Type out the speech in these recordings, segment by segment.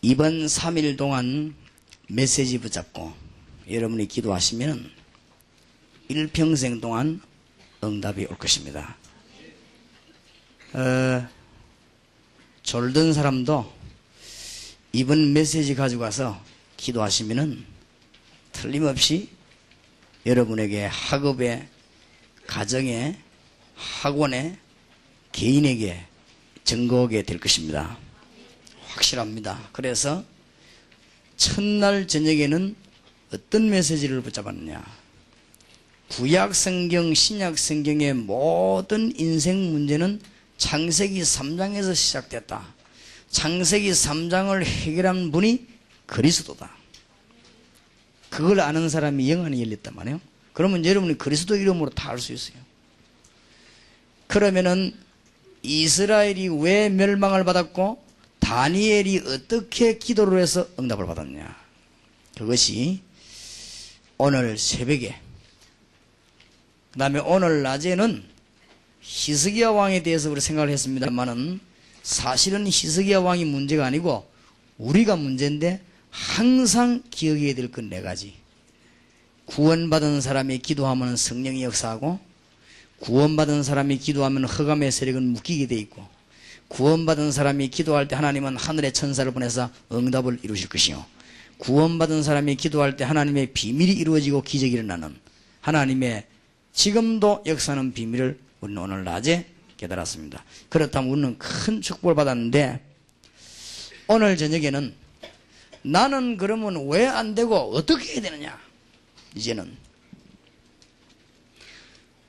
이번 3일 동안 메시지 붙잡고 여러분이 기도하시면 일평생 동안 응답이 올 것입니다. 졸던 사람도 이번 메시지 가지고 가서 기도하시면은 틀림없이 여러분에게 학업에, 가정에, 학원에, 개인에게 증거하게 될 것입니다. 확실합니다. 그래서 첫날 저녁에는 어떤 메시지를 붙잡았느냐? 구약 성경, 신약 성경의 모든 인생 문제는 창세기 3장에서 시작됐다. 창세기 3장을 해결한 분이 그리스도다. 그걸 아는 사람이 영안이 열렸단 말이에요. 그러면 여러분이 그리스도 이름으로 다 알 수 있어요. 그러면은 이스라엘이 왜 멸망을 받았고 다니엘이 어떻게 기도를 해서 응답을 받았냐? 그것이 오늘 새벽에, 그 다음에 오늘 낮에는 히스기야 왕에 대해서 우리 생각을 했습니다만은 사실은 히스기야 왕이 문제가 아니고 우리가 문제인데 항상 기억해야 될 건 네 가지. 구원받은 사람이 기도하면 성령이 역사하고, 구원받은 사람이 기도하면 흑암의 세력은 묶이게 돼 있고, 구원받은 사람이 기도할 때 하나님은 하늘의 천사를 보내서 응답을 이루실 것이요, 구원받은 사람이 기도할 때 하나님의 비밀이 이루어지고 기적이 일어나는 하나님의 지금도 역사하는 비밀을 우리는 오늘 낮에 깨달았습니다. 그렇다면 우리는 큰 축복을 받았는데, 오늘 저녁에는 나는 그러면 왜 안 되고 어떻게 해야 되느냐? 이제는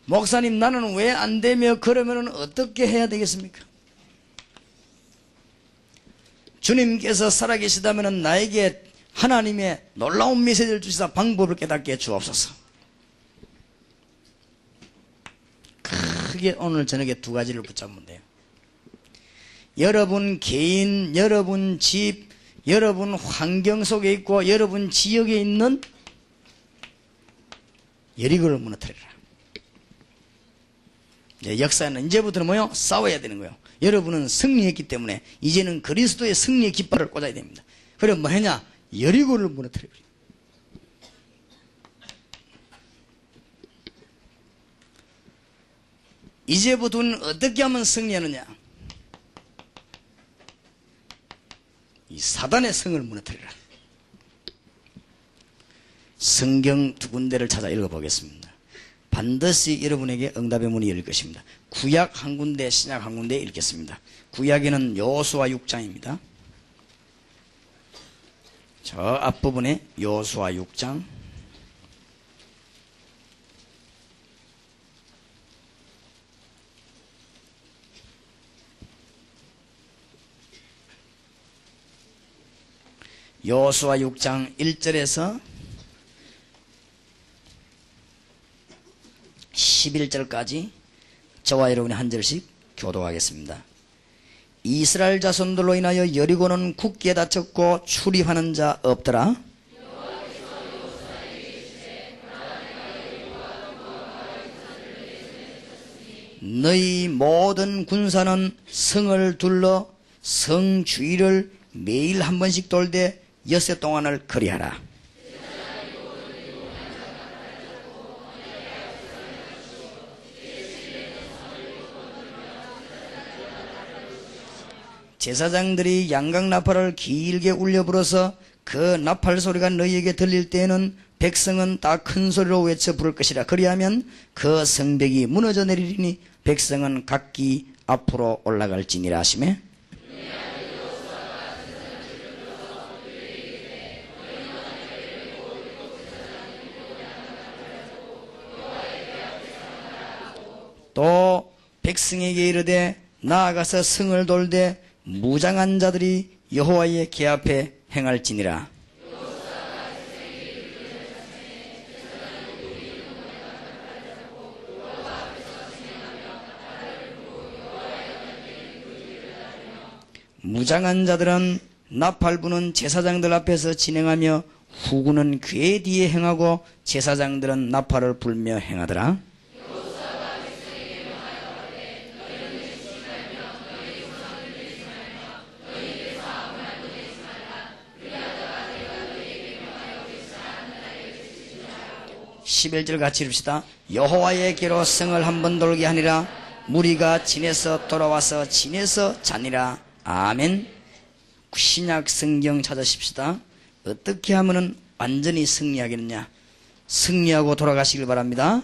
목사님 나는 왜 안 되며 그러면 어떻게 해야 되겠습니까? 주님께서 살아계시다면 나에게 하나님의 놀라운 메시지를 주시사 방법을 깨닫게 해 주옵소서. 크게 오늘 저녁에 두 가지를 붙잡으면 돼요. 여러분 개인, 여러분 집, 여러분 환경 속에 있고 여러분 지역에 있는 여리고를 무너뜨려라. 역사는 이제부터는 뭐요? 싸워야 되는 거예요. 여러분은 승리했기 때문에 이제는 그리스도의 승리의 깃발을 꽂아야 됩니다. 그럼 뭐 하냐? 여리고를 무너뜨려요. 이제부터는 어떻게 하면 승리하느냐? 이 사단의 성을 무너뜨리라. 성경 두 군데를 찾아 읽어보겠습니다. 반드시 여러분에게 응답의 문이 열릴 것입니다. 구약 한 군데, 신약 한 군데 읽겠습니다. 구약에는 여호수아 6장입니다. 저 앞부분에 여호수아 6장, 여호수아 6장 1절에서 11절까지 저와 여러분이 한 절씩 교독하겠습니다. 이스라엘 자손들로 인하여 여리고는 굳게 닫혔고 출입하는 자 없더라. 너희 모든 군사는 성을 둘러 성 주위를 매일 한 번씩 돌되 엿새 동안을 그리하라. 제사장들이 양각나팔을 길게 울려 불어서 그 나팔 소리가 너희에게 들릴 때에는 백성은 다 큰 소리로 외쳐 부를 것이라. 그리하면 그 성벽이 무너져 내리리니 백성은 각기 앞으로 올라갈지니라 하시매. 또 백성에게 이르되 나아가서 성을 돌되 무장한 자들이 여호와의 궤 앞에 행할지니라. 무장한 자들은 나팔 부는 제사장들 앞에서 진행하며 후군은 궤 뒤에 행하고 제사장들은 나팔을 불며 행하더라. 11절 같이 읽읍시다. 여호와의께로 성을 한번 돌게 하니라. 무리가 진에서 돌아와서 진에서 자니라. 아멘. 신약 성경 찾으십시다. 어떻게 하면은 완전히 승리하겠느냐. 승리하고 돌아가시길 바랍니다.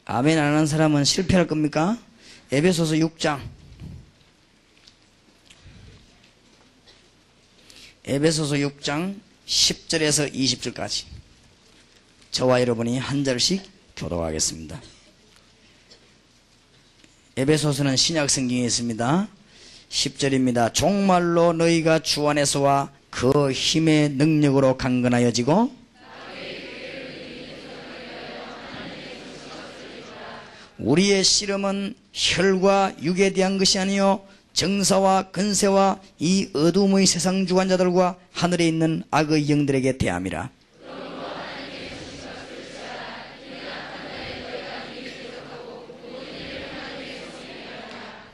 아멘 안 하는 사람은 실패할 겁니까? 에베소서 6장. 에베소서 6장 10절에서 20절까지 저와 여러분이 한 절씩 교독하겠습니다. 에베소서는 신약 성경에 있습니다. 10절입니다. 종말로 너희가 주 안에서와 그 힘의 능력으로 강건하여지고 우리의 씨름은 혈과 육에 대한 것이 아니요 정사와 근세와 이 어둠의 세상 주관자들과 하늘에 있는 악의 영들에게 대함이라.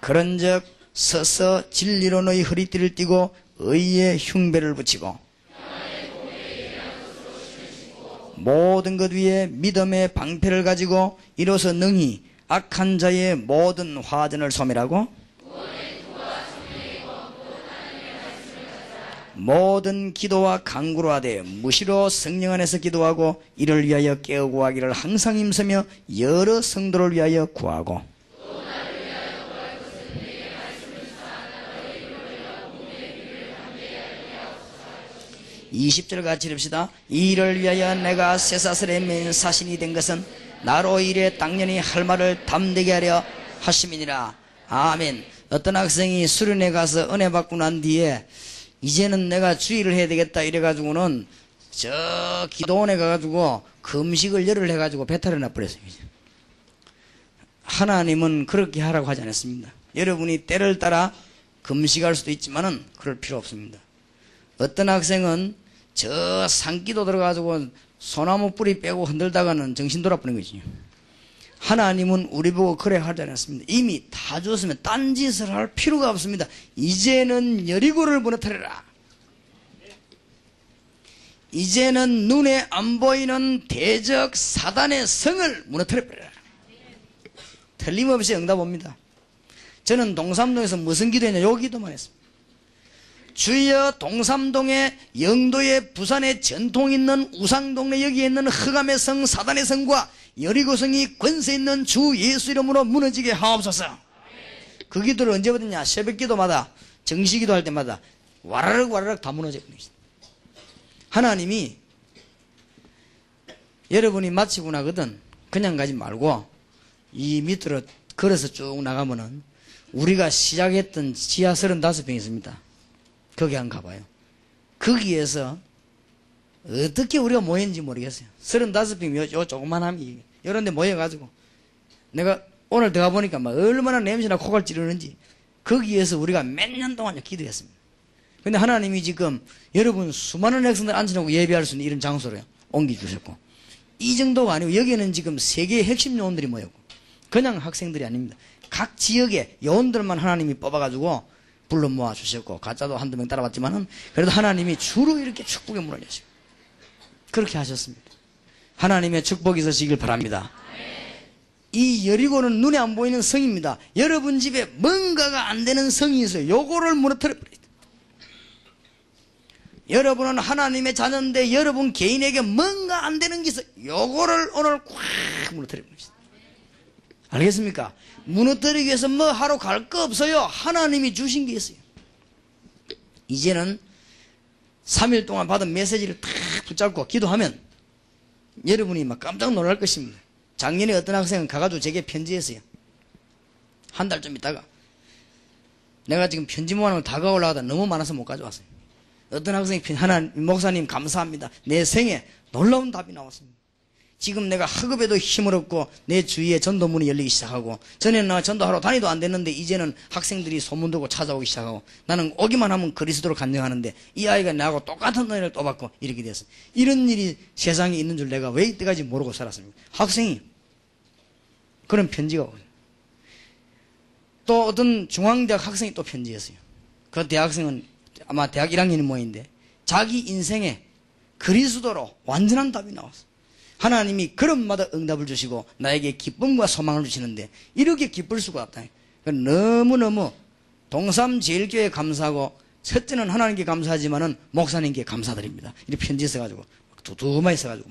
그런즉 서서 진리로 너희 허리띠를 띠고 의의 흉배를 붙이고 모든 것 위에 믿음의 방패를 가지고 이로써 능히 악한 자의 모든 화전을 소멸하고 모든 기도와 간구로 하되 무시로 성령 안에서 기도하고 이를 위하여 깨우고 하기를 항상 힘쓰며 여러 성도를 위하여 구하고 20절 같이 읽읍시다. 이를 위하여 내가 쇠사슬에 매인 사신이 된 것은 나로 이래 당연히 할 말을 담대게 하려 하심이니라. 아멘. 어떤 학생이 수련회 가서 은혜 받고 난 뒤에 이제는 내가 주의를 해야 되겠다 이래가지고는 저 기도원에 가가지고 금식을 열흘 해가지고 배탈을 나버렸어요. 하나님은 그렇게 하라고 하지 않았습니다. 여러분이 때를 따라 금식할 수도 있지만은 그럴 필요 없습니다. 어떤 학생은 저 산기도 들어가지고 소나무 뿌리 빼고 흔들다가는 정신 돌아버린 거지. 하나님은 우리 보고 그래 하지 않았습니다. 이미 다 줬으면 딴짓을 할 필요가 없습니다. 이제는 여리고를 무너뜨려라. 이제는 눈에 안 보이는 대적 사단의 성을 무너뜨려버려라. 틀림없이 응답 옵니다. 저는 동삼동에서 무슨 기도했냐? 요 기도만 했습니다. 주여 동삼동에 영도에 부산에 전통 있는 우상동네 여기에 있는 흑암의 성 사단의 성과 여리고성이 권세 있는 주 예수 이름으로 무너지게 하옵소서. 그 기도를 언제 받았냐? 새벽 기도마다 정시기도 할 때마다 와라락 와라락 다 무너져버립니다. 하나님이 여러분이 마치고 나거든 그냥 가지 말고 이 밑으로 걸어서 쭉 나가면은 우리가 시작했던 지하 35평이 있습니다. 거기 한번 가봐요. 거기에서 어떻게 우리가 모였는지 모르겠어요. 35평 요 조그만함이 이런 데 모여가지고 내가 오늘 들어가 보니까 막 얼마나 냄새나 코가 찌르는지 거기에서 우리가 몇 년 동안 기도했습니다. 근데 하나님이 지금 여러분 수많은 학생들 앉혀놓고 예배할 수 있는 이런 장소로 옮겨주셨고 이 정도가 아니고 여기는 지금 세계의 핵심 요원들이 모였고 그냥 학생들이 아닙니다. 각 지역의 요원들만 하나님이 뽑아가지고 불러 모아 주셨고 가짜도 한두 명 따라왔지만은 그래도 하나님이 주로 이렇게 축복의 문을 여시고 그렇게 하셨습니다. 하나님의 축복이 있으시길 바랍니다. 이 여리고는 눈에 안 보이는 성입니다. 여러분 집에 뭔가가 안 되는 성이 있어요. 요거를 무너뜨려 버려야 돼요. 여러분은 하나님의 자녀인데 여러분 개인에게 뭔가 안 되는 게 있어요. 요거를 오늘 꽉 무너뜨려 버립니다. 알겠습니까? 무너뜨리기 위해서 뭐 하러 갈 거 없어요. 하나님이 주신 게 있어요. 이제는 3일 동안 받은 메시지를 탁 붙잡고 기도하면 여러분이 막 깜짝 놀랄 것입니다. 작년에 어떤 학생은 가가지고 제게 편지했어요. 한 달 좀 있다가 내가 지금 편지 모아놓은 거 다 가오려다 너무 많아서 못 가져왔어요. 어떤 학생이 하나님 목사님 감사합니다. 내 생에 놀라운 답이 나왔습니다. 지금 내가 학업에도 힘을 얻고 내 주위에 전도문이 열리기 시작하고 전에는 나 전도하러 다니도 안 됐는데 이제는 학생들이 소문 듣고 찾아오기 시작하고 나는 오기만 하면 그리스도로 간증하는데 이 아이가 나하고 똑같은 은혜를 또 받고 이렇게 됐어요. 이런 일이 세상에 있는 줄 내가 왜 이때까지 모르고 살았습니까? 학생이 그런 편지가 오고 또 어떤 중앙대학 학생이 또 편지했어요. 그 대학생은 아마 대학 1학년이 모인데 자기 인생에 그리스도로 완전한 답이 나왔어요. 하나님이 걸음마다 응답을 주시고 나에게 기쁨과 소망을 주시는데 이렇게 기쁠 수가 없다. 너무너무 동삼제일교회 감사하고 첫째는 하나님께 감사하지만은 목사님께 감사드립니다. 이렇게 편지 써가지고 두두마이 써가지고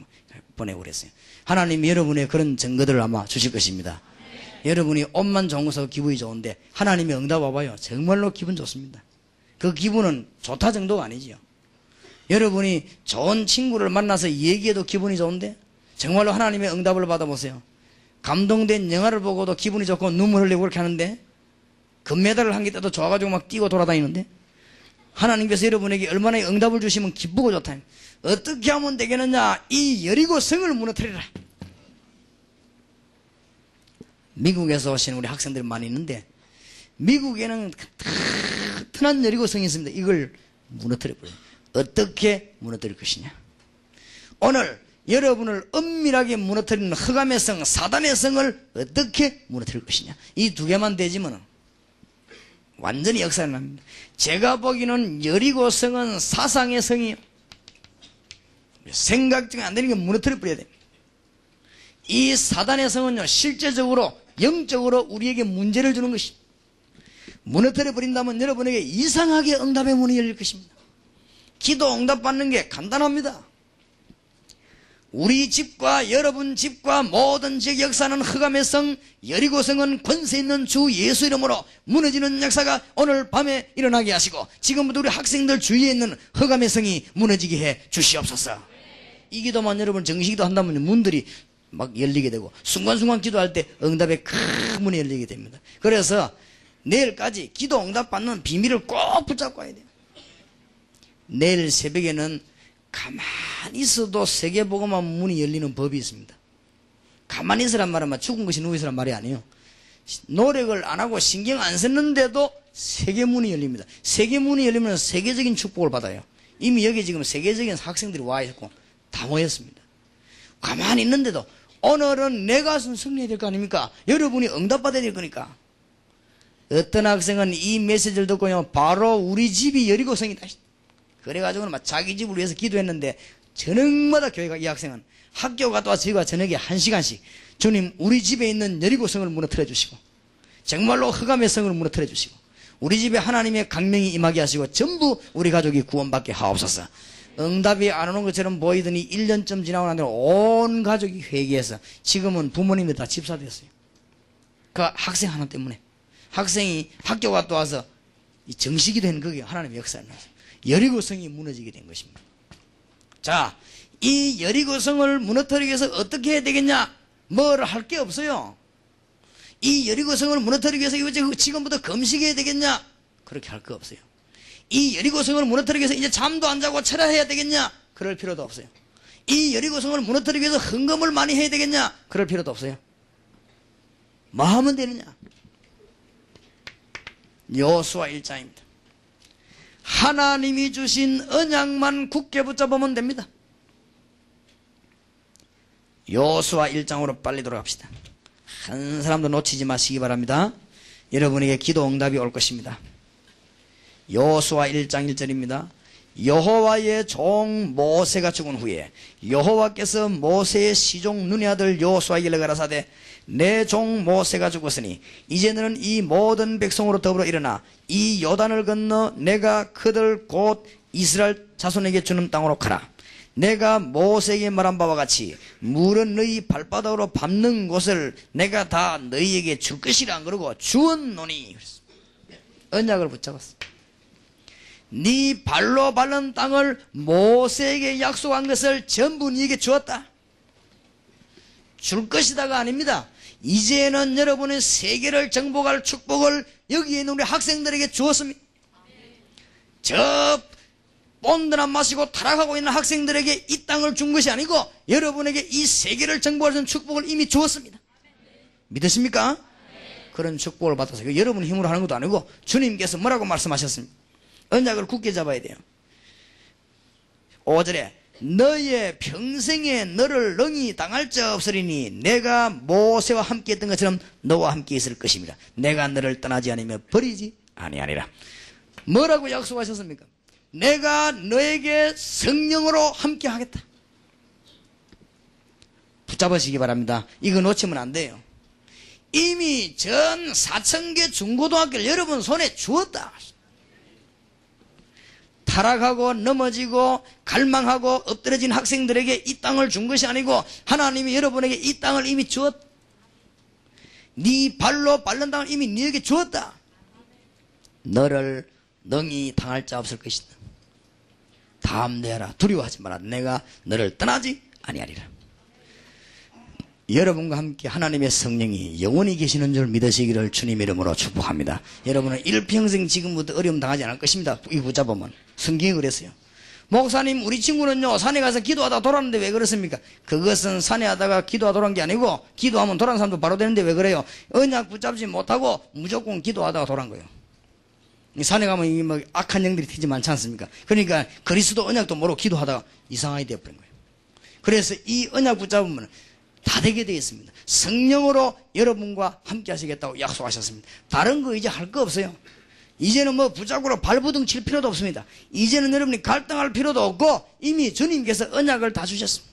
보내고 그랬어요. 하나님이 여러분의 그런 증거들을 아마 주실 것입니다. 여러분이 옷만 좋은 것으로 기분이 좋은데 하나님이 응답 와봐요. 정말로 기분 좋습니다. 그 기분은 좋다 정도가 아니지요. 여러분이 좋은 친구를 만나서 얘기해도 기분이 좋은데 정말로 하나님의 응답을 받아보세요. 감동된 영화를 보고도 기분이 좋고 눈물 흘리고 그렇게 하는데 금메달을 한 개 따도 좋아가지고 막 뛰고 돌아다니는데 하나님께서 여러분에게 얼마나 응답을 주시면 기쁘고 좋다. 어떻게 하면 되겠느냐? 이 여리고 성을 무너뜨리라. 미국에서 오신 우리 학생들이 많이 있는데 미국에는 튼튼한 여리고 성이 있습니다. 이걸 무너뜨려버려요. 어떻게 무너뜨릴 것이냐? 오늘 여러분을 엄밀하게 무너뜨리는 흑암의 성, 사단의 성을 어떻게 무너뜨릴 것이냐? 이 두 개만 되지면 완전히 역사가 납니다. 제가 보기에는 여리고 성은 사상의 성이에요. 생각 중에 안 되는 게 무너뜨려 버려야 됩니다. 이 사단의 성은요, 실제적으로 영적으로 우리에게 문제를 주는 것입니다. 무너뜨려 버린다면 여러분에게 이상하게 응답의 문이 열릴 것입니다. 기도 응답받는 게 간단합니다. 우리 집과 여러분 집과 모든 지역 역사는 흑암의 성 여리고성은 권세 있는 주 예수 이름으로 무너지는 역사가 오늘 밤에 일어나게 하시고 지금부터 우리 학생들 주위에 있는 흑암의 성이 무너지게 해 주시옵소서. 이 기도만 여러분 정식기도 한다면 문들이 막 열리게 되고 순간순간 기도할 때 응답의 큰 문이 열리게 됩니다. 그래서 내일까지 기도 응답 받는 비밀을 꼭 붙잡고 와야 돼요. 내일 새벽에는 가만히 있어도 세계복음화 문이 열리는 법이 있습니다. 가만히 있으란 말은 죽은 것이 누워 있으란 말이 아니에요. 노력을 안 하고 신경 안 썼는데도 세계문이 열립니다. 세계문이 열리면 세계적인 축복을 받아요. 이미 여기 지금 세계적인 학생들이 와 있고 다 모였습니다. 가만히 있는데도 오늘은 내가 승리해야 될 거 아닙니까? 여러분이 응답받아야 될 거니까. 어떤 학생은 이 메시지를 듣고요, 바로 우리 집이 여리고성이다. 그래가지고는 막 자기 집을 위해서 기도했는데 저녁마다 교회가 이 학생은 학교 갔다 와서 저희가 저녁에 1시간씩 주님 우리 집에 있는 여리고성을 무너뜨려 주시고 정말로 흑암의 성을 무너뜨려 주시고 우리 집에 하나님의 강명이 임하게 하시고 전부 우리 가족이 구원받게 하옵소서. 응답이 안 오는 것처럼 보이더니 1년쯤 지나고 난 뒤에 온 가족이 회개해서 지금은 부모님이 다 집사 됐어요. 그 학생 하나 때문에 학생이 학교 갔다 와서 정식이 된 그게 하나님의 역사를 났어요. 여리고성이 무너지게 된 것입니다. 자, 이 여리고성을 무너뜨리기 위해서 어떻게 해야 되겠냐? 뭘 할 게 없어요. 이 여리고성을 무너뜨리기 위해서 이거 지금부터 금식해야 되겠냐? 그렇게 할 거 없어요. 이 여리고성을 무너뜨리기 위해서 이제 잠도 안 자고 철야해야 되겠냐? 그럴 필요도 없어요. 이 여리고성을 무너뜨리기 위해서 헌금을 많이 해야 되겠냐? 그럴 필요도 없어요. 뭐 하면 되느냐? 여호수아 1장입니다. 하나님이 주신 언약만 굳게 붙잡으면 됩니다. 여호수아 1장으로 빨리 돌아갑시다. 한 사람도 놓치지 마시기 바랍니다. 여러분에게 기도 응답이 올 것입니다. 여호수아 1장 1절입니다. 여호와의 종 모세가 죽은 후에 여호와께서 모세의 시종 눈의 아들 여호수아에게 가라사대 내 종 모세가 죽었으니 이제 너는 이 모든 백성으로 더불어 일어나 이 요단을 건너 내가 그들 곧 이스라엘 자손에게 주는 땅으로 가라. 내가 모세에게 말한 바와 같이 물은 너희 발바닥으로 밟는 곳을 내가 다 너희에게 줄 것이라 안 그러고 주었노니. 언약을 붙잡았어. 네 발로 밟는 땅을 모세에게 약속한 것을 전부 네게 주었다. 줄 것이다가 아닙니다. 이제는 여러분의 세계를 정복할 축복을 여기에 있는 우리 학생들에게 주었습니다. 저 본드나 마시고 타락하고 있는 학생들에게 이 땅을 준 것이 아니고 여러분에게 이 세계를 정복할 수 있는 축복을 이미 주었습니다. 믿으십니까? 그런 축복을 받아서 여러분 힘으로 하는 것도 아니고 주님께서 뭐라고 말씀하셨습니까? 언약을 굳게 잡아야 돼요. 5절에 너의 평생에 너를 능히 당할 자 없으리니 내가 모세와 함께 했던 것처럼 너와 함께 있을 것입니다. 내가 너를 떠나지 않으며 버리지 아니하리라. 뭐라고 약속하셨습니까? 내가 너에게 성령으로 함께 하겠다. 붙잡으시기 바랍니다. 이거 놓치면 안 돼요. 이미 전 4,000개 중고등학교를 여러분 손에 주었다. 타락하고 넘어지고 갈망하고 엎드러진 학생들에게 이 땅을 준 것이 아니고 하나님이 여러분에게 이 땅을 이미 주었다. 네 발로 밟는 땅을 이미 네에게 주었다. 너를 능히 당할 자 없을 것이다. 담대하라. 두려워하지 마라. 내가 너를 떠나지 아니하리라. 여러분과 함께 하나님의 성령이 영원히 계시는 줄 믿으시기를 주님 이름으로 축복합니다. 여러분은 일평생 지금부터 어려움 당하지 않을 것입니다. 이 붙잡으면 성경이 그랬어요. 목사님 우리 친구는요 산에 가서 기도하다가 돌았는데 왜 그렇습니까? 그것은 산에 하다가 기도하다 돌아온 게 아니고 기도하면 돌아온 사람도 바로 되는데 왜 그래요? 언약 붙잡지 못하고 무조건 기도하다가 돌아온 거예요. 산에 가면 이 뭐 악한 영들이 되지 많지 않습니까? 그러니까 그리스도 언약도 모르고 기도하다가 이상하게 되어버린 거예요. 그래서 이 언약 붙잡으면 다 되게 되어 있습니다. 성령으로 여러분과 함께 하시겠다고 약속하셨습니다. 다른 거 이제 할 거 없어요. 이제는 뭐 붙잡고 발부둥 칠 필요도 없습니다. 이제는 여러분이 갈등할 필요도 없고 이미 주님께서 언약을 다 주셨습니다.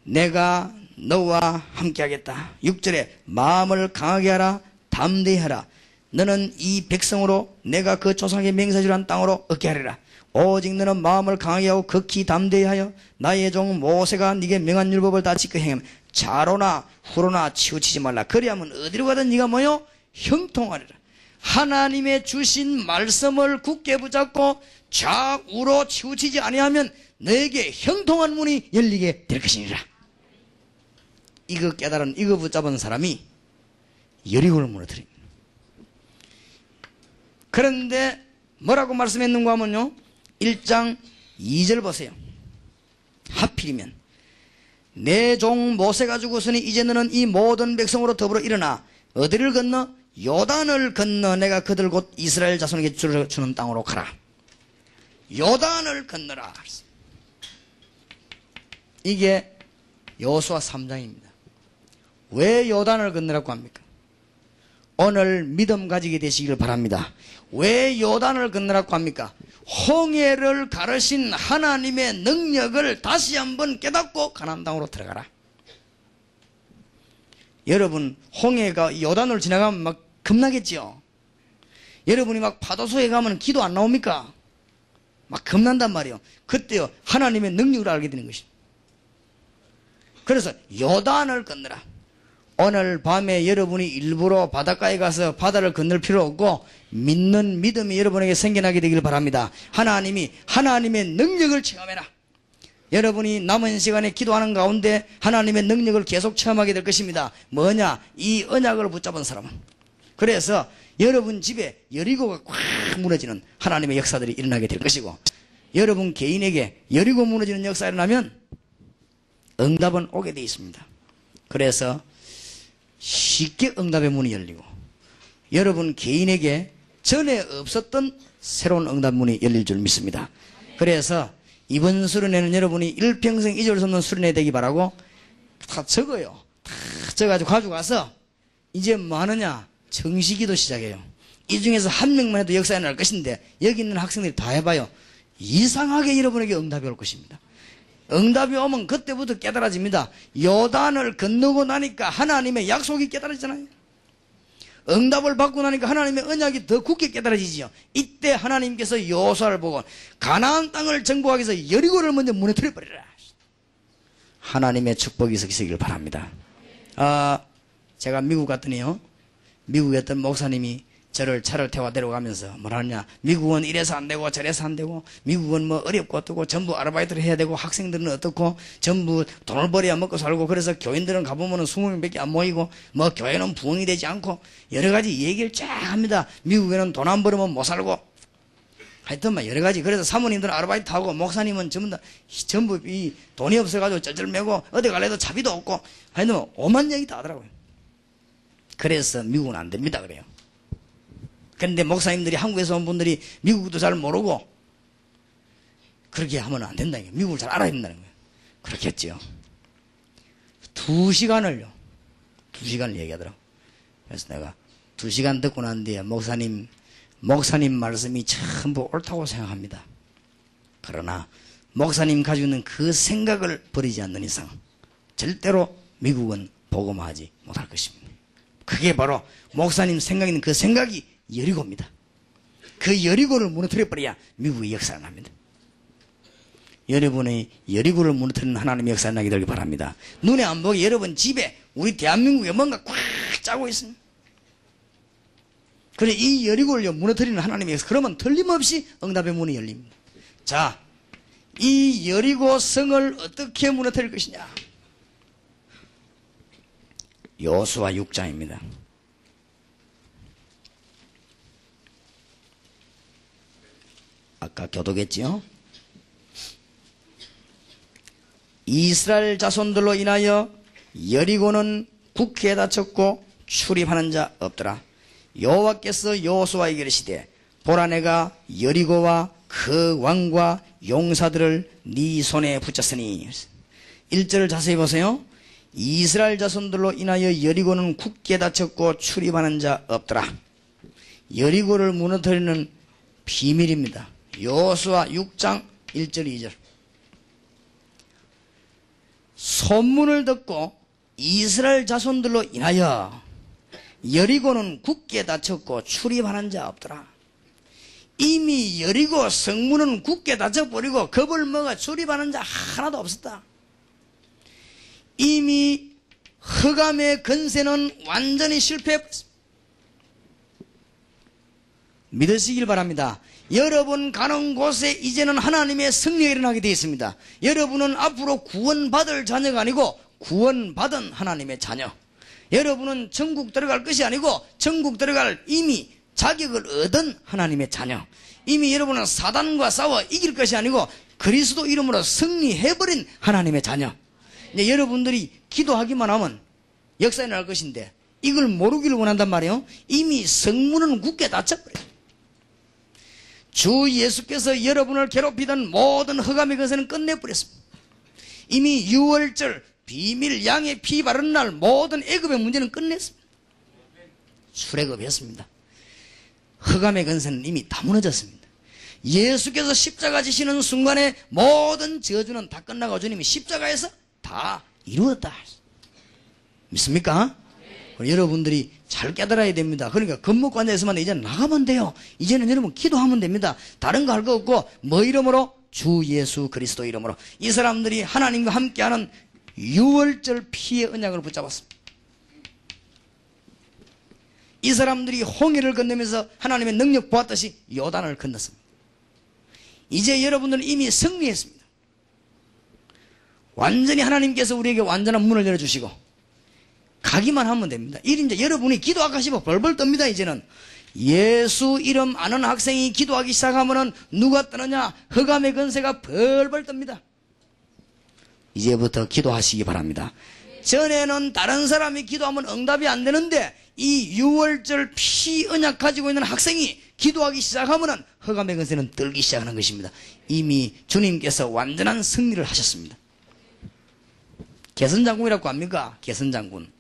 내가 너와 함께 하겠다. 6절에 마음을 강하게 하라. 담대히 하라. 너는 이 백성으로 내가 그 조상에게 맹세주란 땅으로 얻게 하리라. 오직 너는 마음을 강하게 하고 극히 담대히 하여 나의 종 모세가 네게 명한 율법을 다 지켜 행하면 좌로나 후로나 치우치지 말라. 그리하면 어디로 가든 네가 뭐요? 형통하리라. 하나님의 주신 말씀을 굳게 붙잡고 좌우로 치우치지 아니하면 너에게 형통한 문이 열리게 될 것이니라. 이거 깨달은 이거 붙잡은 사람이 여리고를 무너뜨립니다. 그런데 뭐라고 말씀했는가 하면요 1장 2절 보세요. 하필이면 내 종 모세가 죽었으니 이제 너는 이 모든 백성으로 더불어 일어나 어디를 건너? 요단을 건너 내가 그들 곧 이스라엘 자손에게 주는 땅으로 가라. 요단을 건너라. 이게 여호수아 3장입니다. 왜 요단을 건너라고 합니까? 오늘 믿음 가지게 되시길 바랍니다. 왜 요단을 건너라고 합니까? 홍해를 가르신 하나님의 능력을 다시 한번 깨닫고 가나안 땅으로 들어가라. 여러분 홍해가 요단을 지나가면 막 겁나겠죠. 여러분이 막 파도소에 가면 기도 안 나옵니까? 막 겁난단 말이에요. 그때요 하나님의 능력을 알게 되는 것입니다. 그래서 요단을 건너라. 오늘 밤에 여러분이 일부러 바닷가에 가서 바다를 건널 필요 없고 믿는 믿음이 여러분에게 생겨나게 되길 바랍니다. 하나님이 하나님의 능력을 체험해라. 여러분이 남은 시간에 기도하는 가운데 하나님의 능력을 계속 체험하게 될 것입니다. 뭐냐? 이 언약을 붙잡은 사람은. 그래서 여러분 집에 여리고가 꽉 무너지는 하나님의 역사들이 일어나게 될 것이고 여러분 개인에게 여리고 무너지는 역사가 일어나면 응답은 오게 되어 있습니다. 그래서 쉽게 응답의 문이 열리고 여러분 개인에게 전에 없었던 새로운 응답문이 열릴 줄 믿습니다. 그래서 이번 수련회는 여러분이 일평생 잊을 수 없는 수련회 되기 바라고 다 적어요. 다 적어가지고 가져가서 이제 뭐 하느냐? 정시기도 시작해요. 이 중에서 한 명만 해도 역사에 날 것인데 여기 있는 학생들이 다 해봐요. 이상하게 여러분에게 응답이 올 것입니다. 응답이 오면 그때부터 깨달아집니다. 요단을 건너고 나니까 하나님의 약속이 깨달아지잖아요. 응답을 받고 나니까 하나님의 언약이 더 굳게 깨달아지지요. 이때 하나님께서 여호수아를 보고 가나안 땅을 정복하기 위해서 여리고를 먼저 무너뜨려버리라. 하나님의 축복이 있으시길 바랍니다. 제가 미국 갔더니요. 미국에 어떤 목사님이 저를 차를 태워 데려가면서 뭐라 하냐, 미국은 이래서 안 되고 저래서 안 되고 미국은 뭐 어렵고 어떻고 전부 아르바이트를 해야 되고 학생들은 어떻고 전부 돈을 벌어야 먹고 살고 그래서 교인들은 가보면 20명밖에 안 모이고 뭐 교회는 부흥이 되지 않고 여러 가지 얘기를 쫙 합니다. 미국에는 돈 안 벌으면 못 살고 하여튼 막 여러 가지. 그래서 사모님들은 아르바이트 하고 목사님은 전부 이 돈이 없어가지고 쩔쩔매고 어디 갈래도 차비도 없고 하여튼 오만 얘기 다 하더라고요. 그래서 미국은 안 됩니다 그래요. 그런데 목사님들이 한국에서 온 분들이 미국도 잘 모르고 그렇게 하면 안 된다는 거예요. 미국을 잘 알아야 된다는 거예요. 그렇겠죠. 2시간을 얘기하더라고. 그래서 내가 2시간 듣고 난 뒤에 목사님 말씀이 전부 옳다고 생각합니다. 그러나 목사님 가지고 있는 그 생각을 버리지 않는 이상 절대로 미국은 복음화하지 못할 것입니다. 그게 바로 목사님 생각 있는 그 생각이 여리고입니다. 그 여리고를 무너뜨려버려야 미국의 역사가 납니다. 여러분의 여리고를 무너뜨리는 하나님의 역사가 나게 되길 바랍니다. 눈에 안 보게 여러분 집에 우리 대한민국에 뭔가 꽉 짜고 있습니다. 그래 이 여리고를 무너뜨리는 하나님의 역사, 그러면 틀림없이 응답의 문이 열립니다. 자, 이 여리고 성을 어떻게 무너뜨릴 것이냐. 여호수아 6장입니다. 아까 교독했지요? 이스라엘 자손들로 인하여 여리고는 국회에 닫혔고 출입하는 자 없더라. 여호와께서 여호수아에게 이르시되 보라 내가 여리고와 그 왕과 용사들을 네 손에 붙였으니. 1절을 자세히 보세요. 이스라엘 자손들로 인하여 여리고는 국회에 닫혔고 출입하는 자 없더라. 여리고를 무너뜨리는 비밀입니다. 여호수아 6장 1절 2절. 소문을 듣고 이스라엘 자손들로 인하여 여리고는 굳게 닫혔고 출입하는 자 없더라. 이미 여리고 성문은 굳게 닫혀버리고 겁을 먹어 출입하는 자 하나도 없었다. 이미 흑암의 건세는 완전히 실패했습니다. 믿으시길 바랍니다. 여러분 가는 곳에 이제는 하나님의 승리가 일어나게 되어 있습니다. 여러분은 앞으로 구원받을 자녀가 아니고 구원받은 하나님의 자녀. 여러분은 천국 들어갈 것이 아니고 천국 들어갈 이미 자격을 얻은 하나님의 자녀. 이미 여러분은 사단과 싸워 이길 것이 아니고 그리스도 이름으로 승리해버린 하나님의 자녀. 이제 여러분들이 기도하기만 하면 역사에 날 것인데 이걸 모르기를 원한단 말이에요. 이미 성문은 굳게 닫혀버려요. 주 예수께서 여러분을 괴롭히던 모든 흑암의 것에는 끝내버렸습니다. 이미 6월절 비밀 양의 피 바른 날 모든 애굽의 문제는 끝냈습니다. 출애굽했습니다. 흑암의 건세는 이미 다 무너졌습니다. 예수께서 십자가 지시는 순간에 모든 저주는 다 끝나고 주님이 십자가에서 다 이루었다. 믿습니까? 여러분들이 잘 깨달아야 됩니다. 그러니까 겁먹고 앉아있으면 이제는 나가면 돼요. 이제는 여러분 기도하면 됩니다. 다른 거 할 거 없고 뭐 이름으로? 주 예수 그리스도 이름으로. 이 사람들이 하나님과 함께하는 6월절 피의 언약을 붙잡았습니다. 이 사람들이 홍해를 건너면서 하나님의 능력 보았듯이 요단을 건넜습니다. 이제 여러분들은 이미 승리했습니다. 완전히 하나님께서 우리에게 완전한 문을 열어주시고 가기만 하면 됩니다. 이제 여러분이 기도 아까 싶어 벌벌 떱니다. 이제는 예수 이름 아는 학생이 기도하기 시작하면은 누가 떠느냐? 흑암의 건세가 벌벌 떱니다. 이제부터 기도하시기 바랍니다. 전에는 다른 사람이 기도하면 응답이 안 되는데 이 6월절 피 언약 가지고 있는 학생이 기도하기 시작하면은 흑암의 건세는 떨기 시작하는 것입니다. 이미 주님께서 완전한 승리를 하셨습니다. 개선장군이라고 합니까? 개선장군.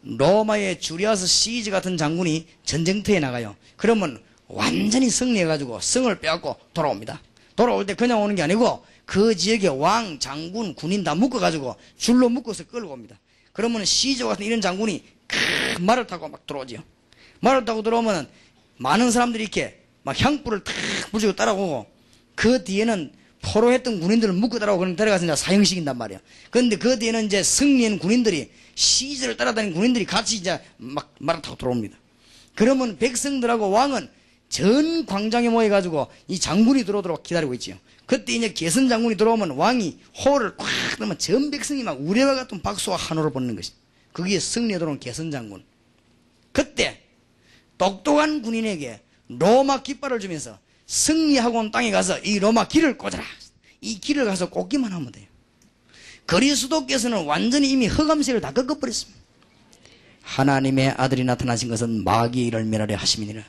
로마의 주리아스 시즈 같은 장군이 전쟁터에 나가요. 그러면 완전히 승리해가지고 성을 빼앗고 돌아옵니다. 돌아올 때 그냥 오는 게 아니고 그 지역의 왕, 장군, 군인 다 묶어가지고 줄로 묶어서 끌고 옵니다. 그러면 시즈 같은 이런 장군이 큰 말을 타고 막 들어오죠. 말을 타고 들어오면 많은 사람들이 이렇게 막 향불을 탁 붙이고 따라오고 그 뒤에는 포로했던 군인들을 묶고 따라오고 그럼 데려가서 이제 사형시킨단 말이에요. 그런데 그 뒤에는 이제 승리한 군인들이 시즈를 따라다니는 군인들이 같이 이제 막 말을 타고 들어옵니다. 그러면 백성들하고 왕은 전 광장에 모여가지고 이 장군이 들어오도록 기다리고 있지요. 그때 이제 개선 장군이 들어오면 왕이 호를 꽉 넣으면 전 백성이 막 우레와 같은 박수와 환호를 보는 것이. 그게 승리에 들어온 개선 장군. 그때 똑똑한 군인에게 로마 깃발을 주면서 승리하고 온 땅에 가서 이 로마 길을 꽂아라. 이 길을 가서 꽂기만 하면 돼요. 그리스도께서는 완전히 이미 흑암세를 다 꺾어버렸습니다. 하나님의 아들이 나타나신 것은 마귀의 일을 멸하려 하심이니라.